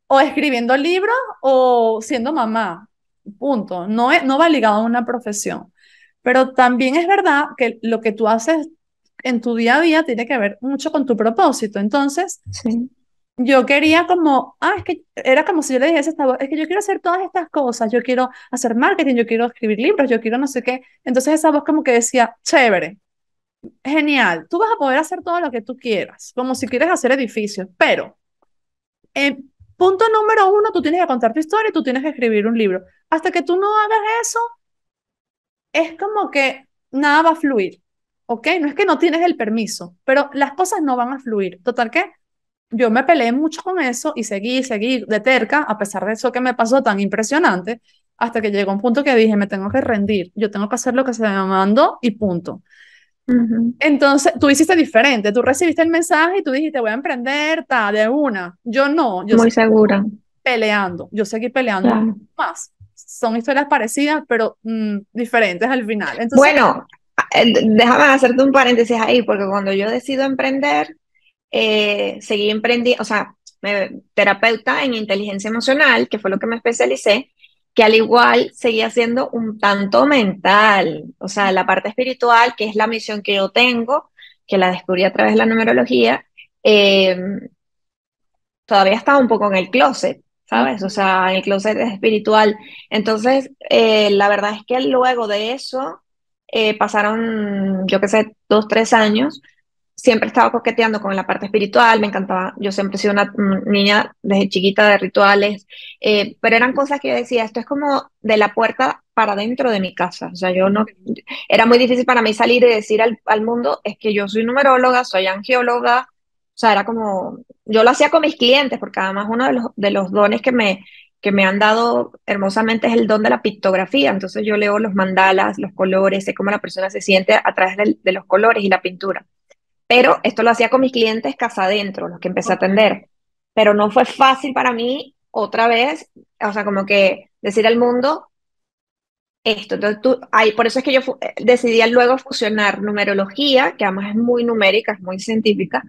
o escribiendo libros o siendo mamá. Punto. No, no va ligado a una profesión. Pero también es verdad que lo que tú haces en tu día a día tiene que ver mucho con tu propósito. Entonces, sí, yo quería como, es que era como si yo le dijese a esta voz, es que yo quiero hacer todas estas cosas, yo quiero hacer marketing, yo quiero escribir libros, yo quiero no sé qué. Entonces esa voz como que decía, chévere, genial, tú vas a poder hacer todo lo que tú quieras, como si quieres hacer edificios, pero eh, punto número uno, tú tienes que contar tu historia y tú tienes que escribir un libro. Hasta que tú no hagas eso, es como que nada va a fluir, ¿ok? No es que no tienes el permiso, pero las cosas no van a fluir. Total que yo me peleé mucho con eso y seguí de terca, a pesar de eso que me pasó tan impresionante, hasta que llegó un punto que dije, me tengo que rendir, yo tengo que hacer lo que se me mandó y punto. ujú. Entonces, tú hiciste diferente, tú recibiste el mensaje y tú dijiste, voy a emprender, ta, de una. Yo no, yo Muy seguí segura, peleando, yo seguí peleando claro. más. Son historias parecidas, pero diferentes al final. Entonces, Bueno, déjame hacerte un paréntesis ahí, porque cuando yo decido emprender, seguí emprendiendo, o sea, terapeuta en inteligencia emocional, que fue lo que me especialicé, que al igual seguía siendo un tanto mental, o sea, la parte espiritual, que es la misión que yo tengo, que la descubrí a través de la numerología, eh, todavía estaba un poco en el closet, ¿sabes? O ujú, sea, en el closet es espiritual. Entonces, la verdad es que luego de eso, pasaron, yo qué sé, 2, 3 años. Siempre estaba coqueteando con la parte espiritual, me encantaba. Yo siempre he sido una niña desde chiquita de rituales, pero eran cosas que yo decía, esto es como de la puerta para dentro de mi casa. O sea, yo no, era muy difícil para mí salir y decir al mundo, es que yo soy numeróloga, soy angióloga. O sea, era como, yo lo hacía con mis clientes, porque además uno de los dones que me han dado hermosamente es el don de la pictografía. Entonces yo leo los mandalas, los colores, sé cómo la persona se siente a través de los colores y la pintura. Pero esto lo hacía con mis clientes casa adentro, los que empecé a ok, atender. Pero no fue fácil para mí otra vez, o sea, como que decir al mundo esto. Entonces, por eso es que yo decidí luego fusionar numerología, que además es muy numérica, es muy científica,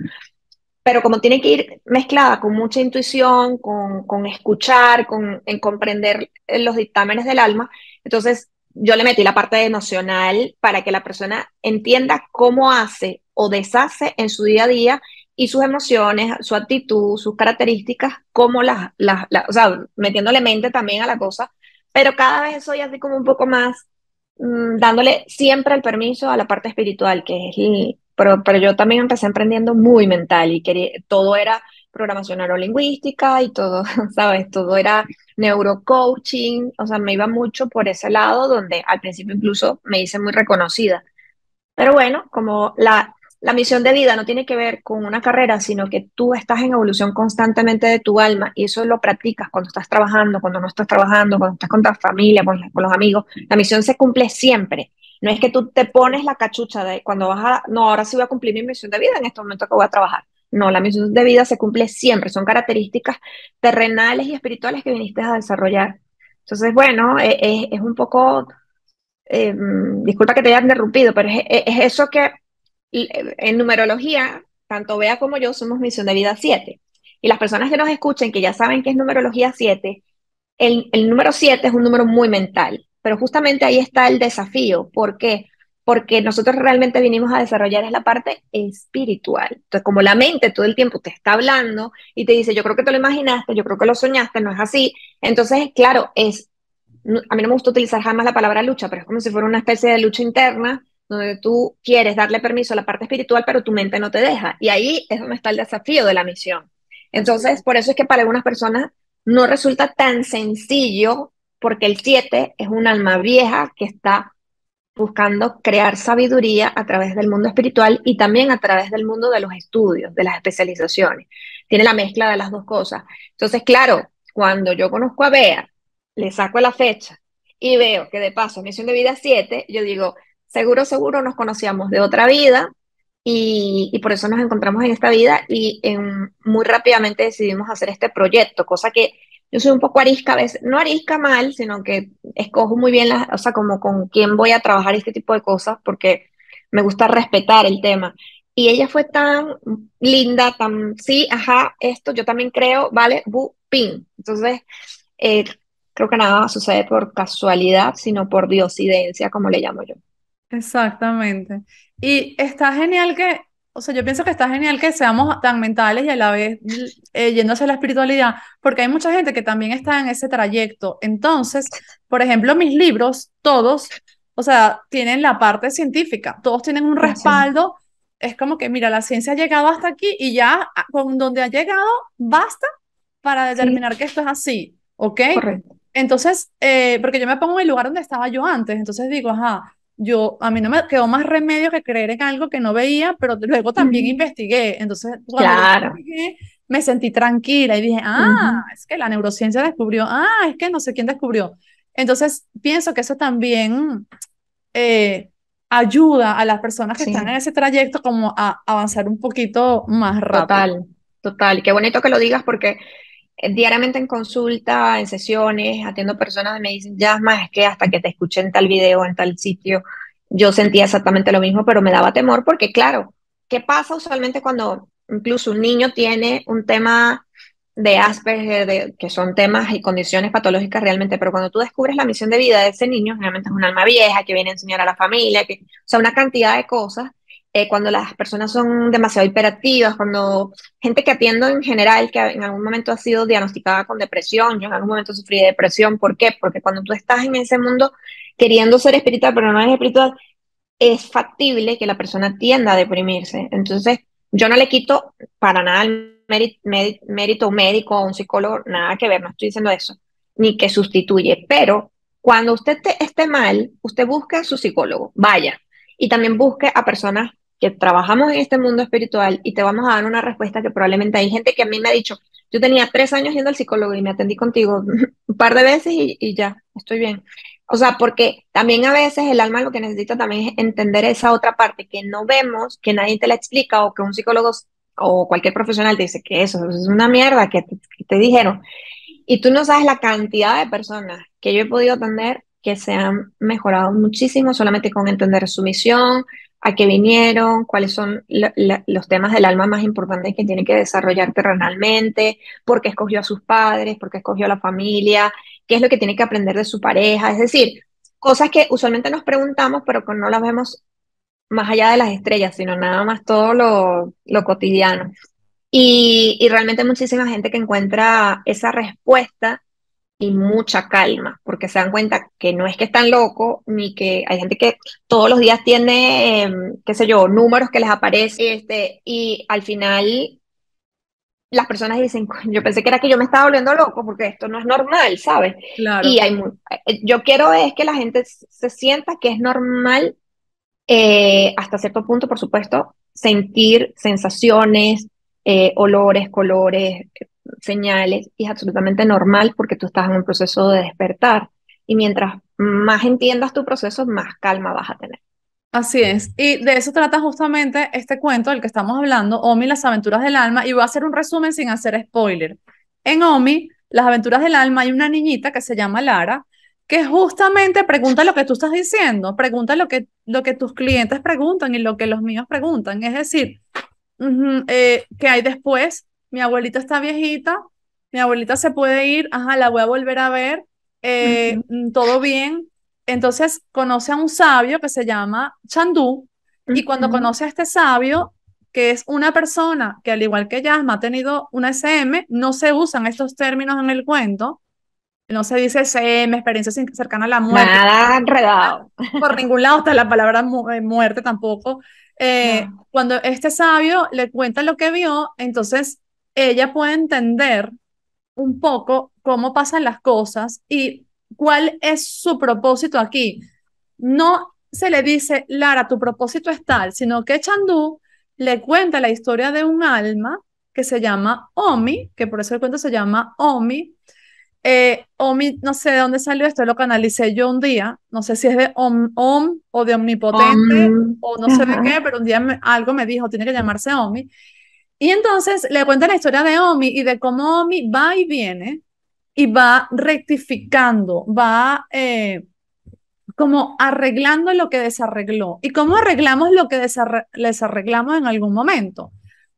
pero como tiene que ir mezclada con mucha intuición, con escuchar, en comprender los dictámenes del alma, entonces yo le metí la parte emocional para que la persona entienda cómo hace o deshace en su día a día y sus emociones, su actitud, sus características, cómo o sea, metiéndole mente también a la cosa, pero cada vez soy así como un poco más dándole siempre el permiso a la parte espiritual, que es pero yo también empecé emprendiendo muy mental y quería, todo era programación neurolingüística y todo, ¿sabes? Todo era neurocoaching, o sea, me iba mucho por ese lado donde al principio incluso me hice muy reconocida. Pero bueno, como la misión de vida no tiene que ver con una carrera, sino que tú estás en evolución constantemente de tu alma y eso lo practicas cuando estás trabajando, cuando no estás trabajando, cuando estás con tu familia, con los amigos. La misión se cumple siempre. No es que tú te pones la cachucha de cuando vas a, no, ahora sí voy a cumplir mi misión de vida en este momento que voy a trabajar. No, la misión de vida se cumple siempre. Son características terrenales y espirituales que viniste a desarrollar. Entonces, bueno, es un poco disculpa que te haya interrumpido, pero es eso que en numerología, tanto Bea como yo somos misión de vida 7. Y las personas que nos escuchen, que ya saben que es numerología 7, el número 7 es un número muy mental, pero justamente ahí está el desafío. ¿Por qué? Porque nosotros realmente vinimos a desarrollar es la parte espiritual. Entonces, como la mente todo el tiempo te está hablando y te dice, yo creo que te lo imaginaste, yo creo que lo soñaste, no es así. Entonces, claro, a mí no me gusta utilizar jamás la palabra lucha, pero es como si fuera una especie de lucha interna donde tú quieres darle permiso a la parte espiritual, pero tu mente no te deja. Y ahí es donde está el desafío de la misión. Entonces, por eso es que para algunas personas no resulta tan sencillo, porque el 7 es un alma vieja que está buscando crear sabiduría a través del mundo espiritual y también a través del mundo de los estudios, de las especializaciones. Tiene la mezcla de las dos cosas. Entonces, claro, cuando yo conozco a Bea, le saco la fecha y veo que de paso es misión de vida 7, yo digo, seguro, seguro nos conocíamos de otra vida y por eso nos encontramos en esta vida y muy rápidamente decidimos hacer este proyecto, cosa que yo soy un poco arisca a veces, no arisca mal, sino que escojo muy bien o sea, como con quién voy a trabajar este tipo de cosas, porque me gusta respetar el tema. Y ella fue tan linda, tan, sí, ajá, esto yo también creo, vale, pin. Entonces, eh, creo que nada sucede por casualidad, sino por diosidencia, como le llamo yo. Exactamente. Y está genial que, o sea, yo pienso que está genial que seamos tan mentales y a la vez yendo hacia la espiritualidad, porque hay mucha gente que también está en ese trayecto. Entonces, por ejemplo, mis libros, todos, o sea, tienen la parte científica, todos tienen un Así, respaldo. Es como que, mira, la ciencia ha llegado hasta aquí y ya con donde ha llegado basta para sí, determinar que esto es así, ¿ok? correcto. Entonces, porque yo me pongo en el lugar donde estaba yo antes, entonces digo, ajá, a mí no me quedó más remedio que creer en algo que no veía, pero luego también Ujú. investigué. Entonces, cuando yo Claro. investigué, me sentí tranquila y dije, Ujú. es que la neurociencia descubrió, es que no sé quién descubrió. Entonces, pienso que eso también eh, ayuda a las personas que están en Sí. ese trayecto como a avanzar un poquito más rápido. Total, total. Y qué bonito que lo digas porque diariamente en consulta, en sesiones, atiendo personas y me dicen, Yasma, es que hasta que te escuché en tal video, en tal sitio, yo sentía exactamente lo mismo, pero me daba temor porque, claro, ¿qué pasa usualmente cuando incluso un niño tiene un tema de Asperger, que son temas y condiciones patológicas realmente, pero cuando tú descubres la misión de vida de ese niño, realmente es un alma vieja que viene a enseñar a la familia, o sea, una cantidad de cosas cuando las personas son demasiado hiperactivas, cuando gente que atiendo en general, que en algún momento ha sido diagnosticada con depresión, yo en algún momento sufrí de depresión, ¿por qué? Porque cuando tú estás en ese mundo queriendo ser espiritual, pero no eres espiritual, es factible que la persona tienda a deprimirse. Entonces, yo no le quito para nada el mérito a un médico o un psicólogo, nada que ver, no estoy diciendo eso, ni que sustituye, pero cuando usted esté mal, usted busque a su psicólogo, vaya, y también busque a personas que trabajamos en este mundo espiritual y te vamos a dar una respuesta que probablemente hay gente que a mí me ha dicho, yo tenía 3 años yendo al psicólogo y me atendí contigo un par de veces y ya, estoy bien. O sea, porque también a veces el alma lo que necesita también es entender esa otra parte que no vemos, que nadie te la explica o que un psicólogo o cualquier profesional te dice que eso es una mierda que te dijeron. Y tú no sabes la cantidad de personas que yo he podido atender que se han mejorado muchísimo solamente con entender su misión, a qué vinieron, cuáles son los temas del alma más importantes que tiene que desarrollar terrenalmente, por qué escogió a sus padres, por qué escogió a la familia, qué es lo que tiene que aprender de su pareja, es decir, cosas que usualmente nos preguntamos, pero que no las vemos más allá de las estrellas, sino nada más todo lo cotidiano. Y realmente hay muchísima gente que encuentra esa respuesta y mucha calma, porque se dan cuenta que no es que están locos, ni que hay gente que todos los días tiene, qué sé yo, números que les aparecen, y al final las personas dicen, yo pensé que era que yo me estaba volviendo loco, porque esto no es normal, ¿sabes? Y Claro. yo quiero es que la gente se sienta que es normal, hasta cierto punto, por supuesto, sentir sensaciones, olores, colores, señales, y es absolutamente normal porque tú estás en un proceso de despertar. Y mientras más entiendas tu proceso, más calma vas a tener. Así es. Y de eso trata justamente este cuento del que estamos hablando, Omi, las aventuras del alma. Y voy a hacer un resumen sin hacer spoiler. En Omi, las aventuras del alma, hay una niñita que se llama Lara, que justamente pregunta lo que tú estás diciendo, pregunta lo que tus clientes preguntan y lo que los míos preguntan. Es decir, ¿qué hay después? Mi abuelita está viejita, mi abuelita se puede ir, ajá, la voy a volver a ver, Ujú, todo bien. Entonces conoce a un sabio que se llama Chandú, y cuando ujú. conoce a este sabio, que es una persona que al igual que Yasma ha tenido una SM, no se usan estos términos en el cuento, no se dice SM, experiencia cercana a la muerte, Nada enredado. por ningún lado está la palabra muerte tampoco. No. Cuando este sabio le cuenta lo que vio, entonces ella puede entender un poco cómo pasan las cosas y cuál es su propósito aquí. No se le dice, Lara, tu propósito es tal, sino que Chandú le cuenta la historia de un alma que se llama Omi, que por eso el cuento se llama Omi. Omi, no sé de dónde salió esto, lo canalicé yo un día, no sé si es de Om o de Omnipotente o no sé de Ajá. qué, pero un día algo me dijo, tiene que llamarse Omi. Y entonces le cuenta la historia de Omi y de cómo Omi va y viene y va rectificando, va como arreglando lo que desarregló. ¿Y cómo arreglamos lo que desarreglamos en algún momento?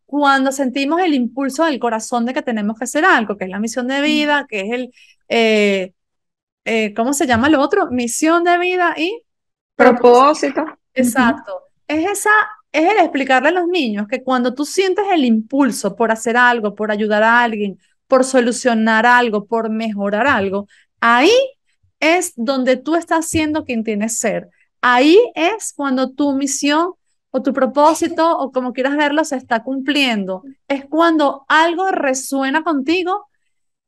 Cuando sentimos el impulso del corazón de que tenemos que hacer algo, que es la misión de vida, que es eh, ¿cómo se llama lo otro? Misión de vida y propósito. Propósito. Ujú. Exacto. Es el explicarle a los niños que cuando tú sientes el impulso por hacer algo, por ayudar a alguien, por solucionar algo, por mejorar algo, ahí es donde tú estás siendo quien tienes ser. Ahí es cuando tu misión o tu propósito o como quieras verlo se está cumpliendo. Es cuando algo resuena contigo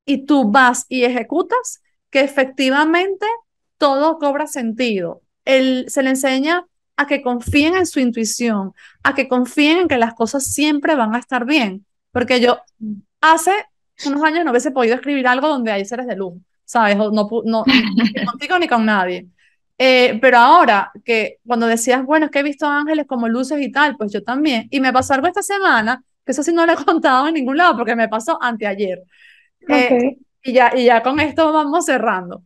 y tú vas y ejecutas que efectivamente todo cobra sentido. Se le enseña a que confíen en su intuición, a que confíen en que las cosas siempre van a estar bien. Porque yo hace unos años no hubiese podido escribir algo donde hay seres de luz, ¿sabes? O no, ni contigo ni con nadie. Pero ahora que cuando decías, bueno, es que he visto ángeles como luces y tal, pues yo también. Y me pasó algo esta semana, que eso sí no lo he contado en ningún lado porque me pasó anteayer. Ok. Eh, y ya con esto vamos cerrando.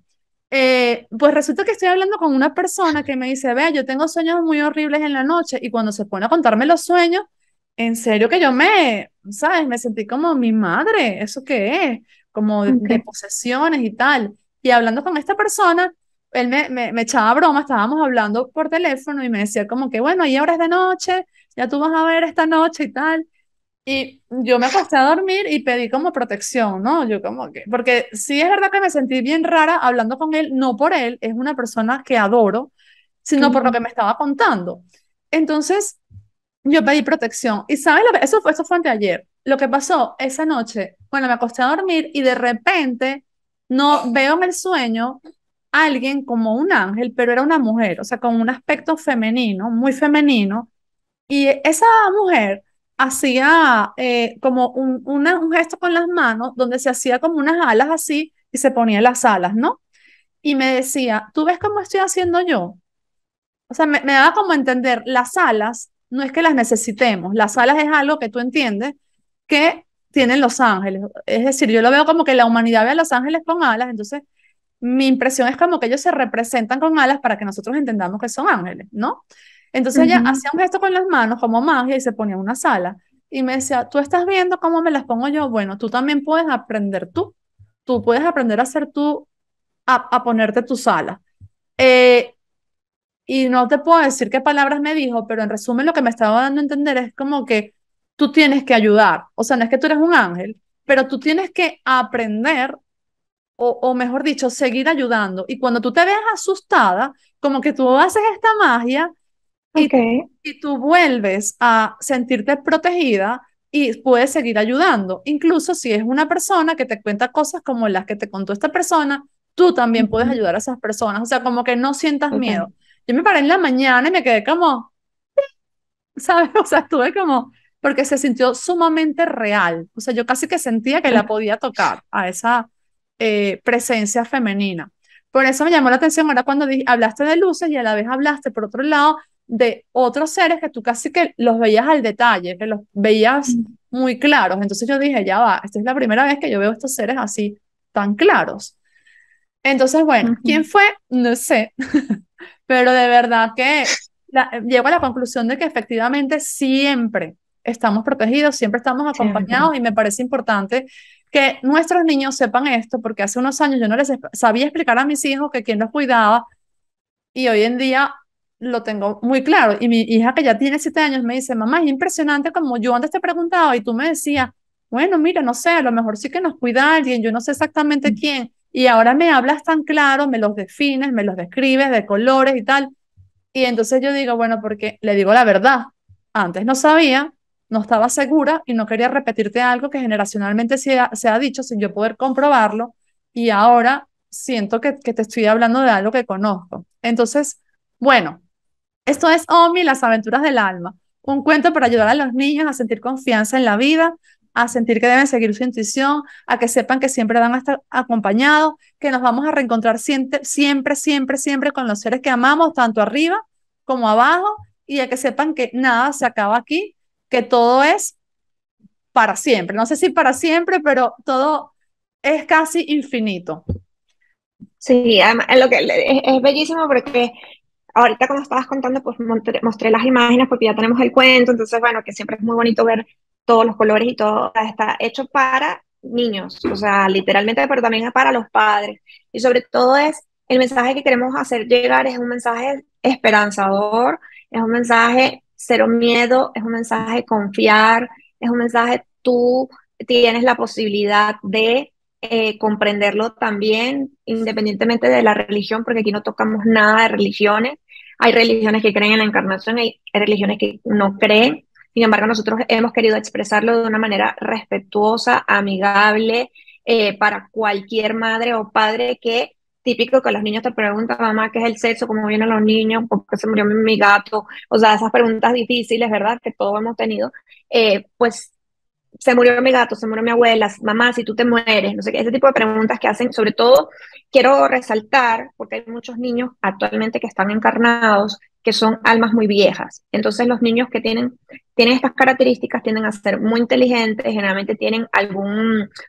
Pues resulta que estoy hablando con una persona que me dice, vea, yo tengo sueños muy horribles en la noche y cuando se pone a contarme los sueños, en serio que yo ¿sabes? Me sentí como mi madre, ¿eso qué es? Como de Ok. posesiones y tal. Y hablando con esta persona, él me echaba broma, estábamos hablando por teléfono y me decía como que, bueno, y ahora es de noche, ya tú vas a ver esta noche y tal. Y yo me acosté a dormir y pedí como protección, ¿no? Yo como que, porque sí es verdad que me sentí bien rara hablando con él, no por él, es una persona que adoro, sino por lo que Ujú. me estaba contando. Entonces, yo pedí protección. ¿Y sabes lo que? Eso fue anteayer. Lo que pasó esa noche, bueno, me acosté a dormir y de repente no veo en el sueño a alguien como un ángel, pero era una mujer, o sea, con un aspecto femenino, muy femenino, y esa mujer hacía como un gesto con las manos donde se hacía como unas alas así y se ponía las alas, ¿no? Y me decía, ¿tú ves cómo estoy haciendo yo? O sea, me daba como a entender, las alas no es que las necesitemos, las alas es algo que tú entiendes que tienen los ángeles. Es decir, yo lo veo como que la humanidad ve a los ángeles con alas, entonces mi impresión es como que ellos se representan con alas para que nosotros entendamos que son ángeles, ¿no? Entonces ella Ujú. hacía un gesto con las manos como magia y se ponía en una sala. Y me decía, tú estás viendo cómo me las pongo yo. Bueno, tú también puedes aprender tú. Tú puedes aprender a hacer tú, a ponerte tu sala. Eh, y no te puedo decir qué palabras me dijo, pero en resumen lo que me estaba dando a entender es como que tú tienes que ayudar. O sea, no es que tú eres un ángel, pero tú tienes que aprender o mejor dicho, seguir ayudando. Y cuando tú te veas asustada, como que tú haces esta magia Ok, y tú vuelves a sentirte protegida y puedes seguir ayudando. Incluso si es una persona que te cuenta cosas como las que te contó esta persona, tú también puedes ujú, ayudar a esas personas. O sea, como que no sientas total. miedo. Yo me paré en la mañana y me quedé como, ¿sabes? O sea, estuve como, porque se sintió sumamente real. O sea, yo casi que sentía que la podía tocar a esa presencia femenina. Por eso me llamó la atención ahora cuando hablaste de luces y a la vez hablaste, por otro lado, de otros seres que tú casi que los veías al detalle, que los veías muy claros. Entonces yo dije, ya va, esta es la primera vez que yo veo estos seres así tan claros. Entonces, bueno, Ujú. ¿quién fue? No sé, pero de verdad que llego a la conclusión de que efectivamente siempre estamos protegidos, siempre estamos Siempre. acompañados y me parece importante que nuestros niños sepan esto, porque hace unos años yo no les sabía explicar a mis hijos que quién los cuidaba y hoy en día lo tengo muy claro. Y mi hija que ya tiene 7 años me dice, mamá, es impresionante como yo antes te preguntaba y tú me decías, bueno, mira, no sé, a lo mejor sí que nos cuida alguien, yo no sé exactamente quién. Y ahora me hablas tan claro, me los defines, me los describes de colores y tal. Y entonces yo digo, bueno, porque le digo la verdad. Antes no sabía, no estaba segura y no quería repetirte algo que generacionalmente se ha dicho sin yo poder comprobarlo. Y ahora siento que te estoy hablando de algo que conozco. Entonces, bueno, esto es Omi, las aventuras del alma. Un cuento para ayudar a los niños a sentir confianza en la vida, a sentir que deben seguir su intuición, a que sepan que siempre van a estar acompañados, que nos vamos a reencontrar siempre, siempre, siempre, siempre con los seres que amamos, tanto arriba como abajo, y a que sepan que nada se acaba aquí, que todo es para siempre. No sé si para siempre, pero todo es casi infinito. Sí, además, es bellísimo porque ahorita como estabas contando, pues mostré las imágenes porque ya tenemos el cuento, entonces bueno, que siempre es muy bonito ver todos los colores y todo está hecho para niños, o sea, literalmente, pero también para los padres. Y sobre todo es el mensaje que queremos hacer llegar es un mensaje esperanzador, es un mensaje cero miedo, es un mensaje confiar, es un mensaje tú tienes la posibilidad de comprenderlo también, independientemente de la religión, porque aquí no tocamos nada de religiones. Hay religiones que creen en la encarnación, hay religiones que no creen. Sin embargo, nosotros hemos querido expresarlo de una manera respetuosa, amigable, para cualquier madre o padre que, típico que los niños te preguntan, mamá, ¿qué es el sexo? ¿Cómo vienen los niños? ¿Por qué se murió mi gato? O sea, esas preguntas difíciles, ¿verdad? Que todos hemos tenido. Pues se murió mi gato, se murió mi abuela, mamá, si tú te mueres, no sé qué, ese tipo de preguntas que hacen, sobre todo quiero resaltar, porque hay muchos niños actualmente que están encarnados, que son almas muy viejas. Entonces los niños que tienen estas características tienden a ser muy inteligentes, generalmente tienen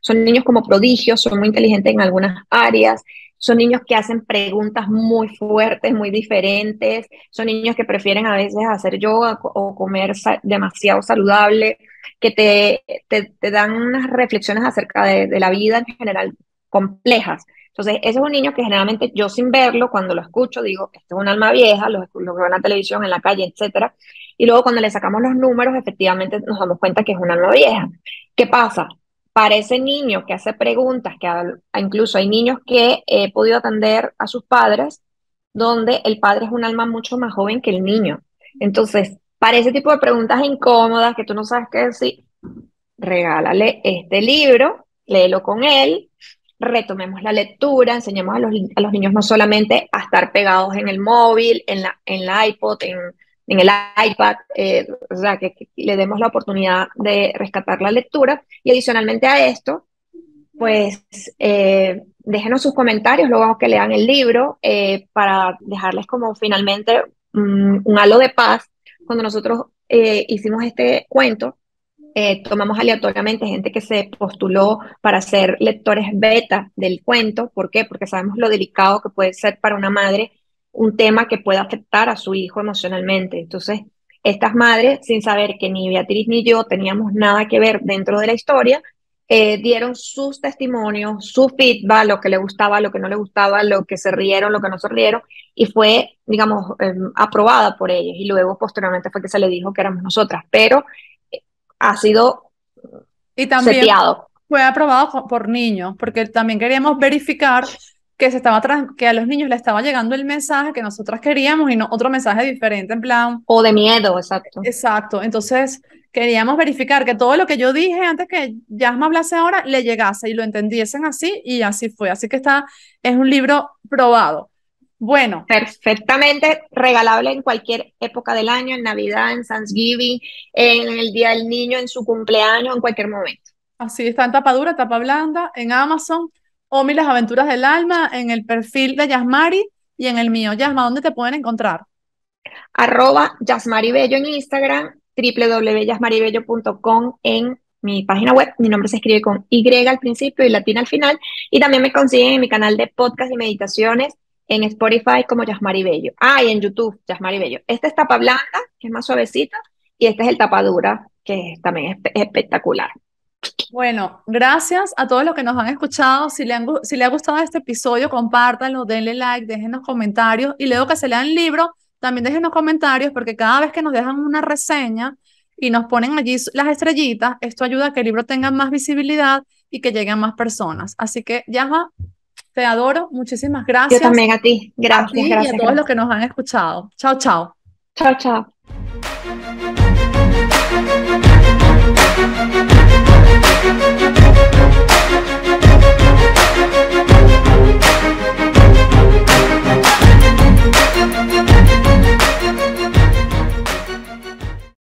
son niños como prodigios, son muy inteligentes en algunas áreas, son niños que hacen preguntas muy fuertes, muy diferentes, son niños que prefieren a veces hacer yoga o comer demasiado saludable, que te dan unas reflexiones acerca de la vida en general complejas. Entonces, ese es un niño que generalmente yo sin verlo, cuando lo escucho, digo, este es un alma vieja, lo veo en la televisión, en la calle, etcétera. Y luego cuando le sacamos los números, efectivamente nos damos cuenta que es un alma vieja. ¿Qué pasa? Para ese niño que hace preguntas, incluso hay niños que he podido atender a sus padres, donde el padre es un alma mucho más joven que el niño. Entonces, para ese tipo de preguntas incómodas que tú no sabes qué decir, regálale este libro, léelo con él, retomemos la lectura, enseñemos a los niños no solamente a estar pegados en el móvil, en la iPod, en el iPad, o sea, que le demos la oportunidad de rescatar la lectura. Y adicionalmente a esto, pues déjenos sus comentarios luego que lean el libro, para dejarles como finalmente un halo de paz. Cuando nosotros hicimos este cuento, tomamos aleatoriamente gente que se postuló para ser lectores beta del cuento. ¿Por qué? Porque sabemos lo delicado que puede ser para una madre un tema que pueda afectar a su hijo emocionalmente. Entonces, estas madres, sin saber que ni Beatriz ni yo teníamos nada que ver dentro de la historia, dieron sus testimonios, su feedback, lo que le gustaba, lo que no le gustaba, lo que se rieron, lo que no se rieron, y fue, digamos, aprobada por ellos. Y luego, posteriormente, fue que se le dijo que éramos nosotras, pero ha sido Y también seteado. fue aprobado por niños, porque también queríamos verificar que que a los niños le estaba llegando el mensaje que nosotras queríamos y no otro mensaje diferente, en plan, O de miedo, exacto. exacto. Entonces, queríamos verificar que todo lo que yo dije antes que Yasma hablase ahora le llegase y lo entendiesen así, y así fue. Así que es un libro probado. Bueno, Perfectamente regalable en cualquier época del año, en Navidad, en Thanksgiving, en el Día del Niño, en su cumpleaños, en cualquier momento. así está en tapa dura, tapa blanda, en Amazon, Omi, las aventuras del alma, en el perfil de Yasmari y en el mío. Yasma, ¿dónde te pueden encontrar? @yasmaribello en Instagram, www.yasmaribello.com en mi página web. Mi nombre se escribe con Y al principio y latina al final. Y también me consiguen en mi canal de podcast y meditaciones en Spotify como Yasmari Bello. Ah, y en YouTube, Yasmari Bello. Esta es tapa blanca, que es más suavecita, y este es el tapa dura, que también es espectacular. Bueno, gracias a todos los que nos han escuchado. Si le ha gustado este episodio, compártanlo, denle like, déjenos comentarios y luego que se lean el libro, también déjenos comentarios porque cada vez que nos dejan una reseña y nos ponen allí las estrellitas, esto ayuda a que el libro tenga más visibilidad y que lleguen más personas. Así que, Yasma, te adoro. Muchísimas Yo gracias también a ti. a Gracias, ti y a gracias, todos los gracias. que nos han escuchado. Chao, chao. Chao, chao.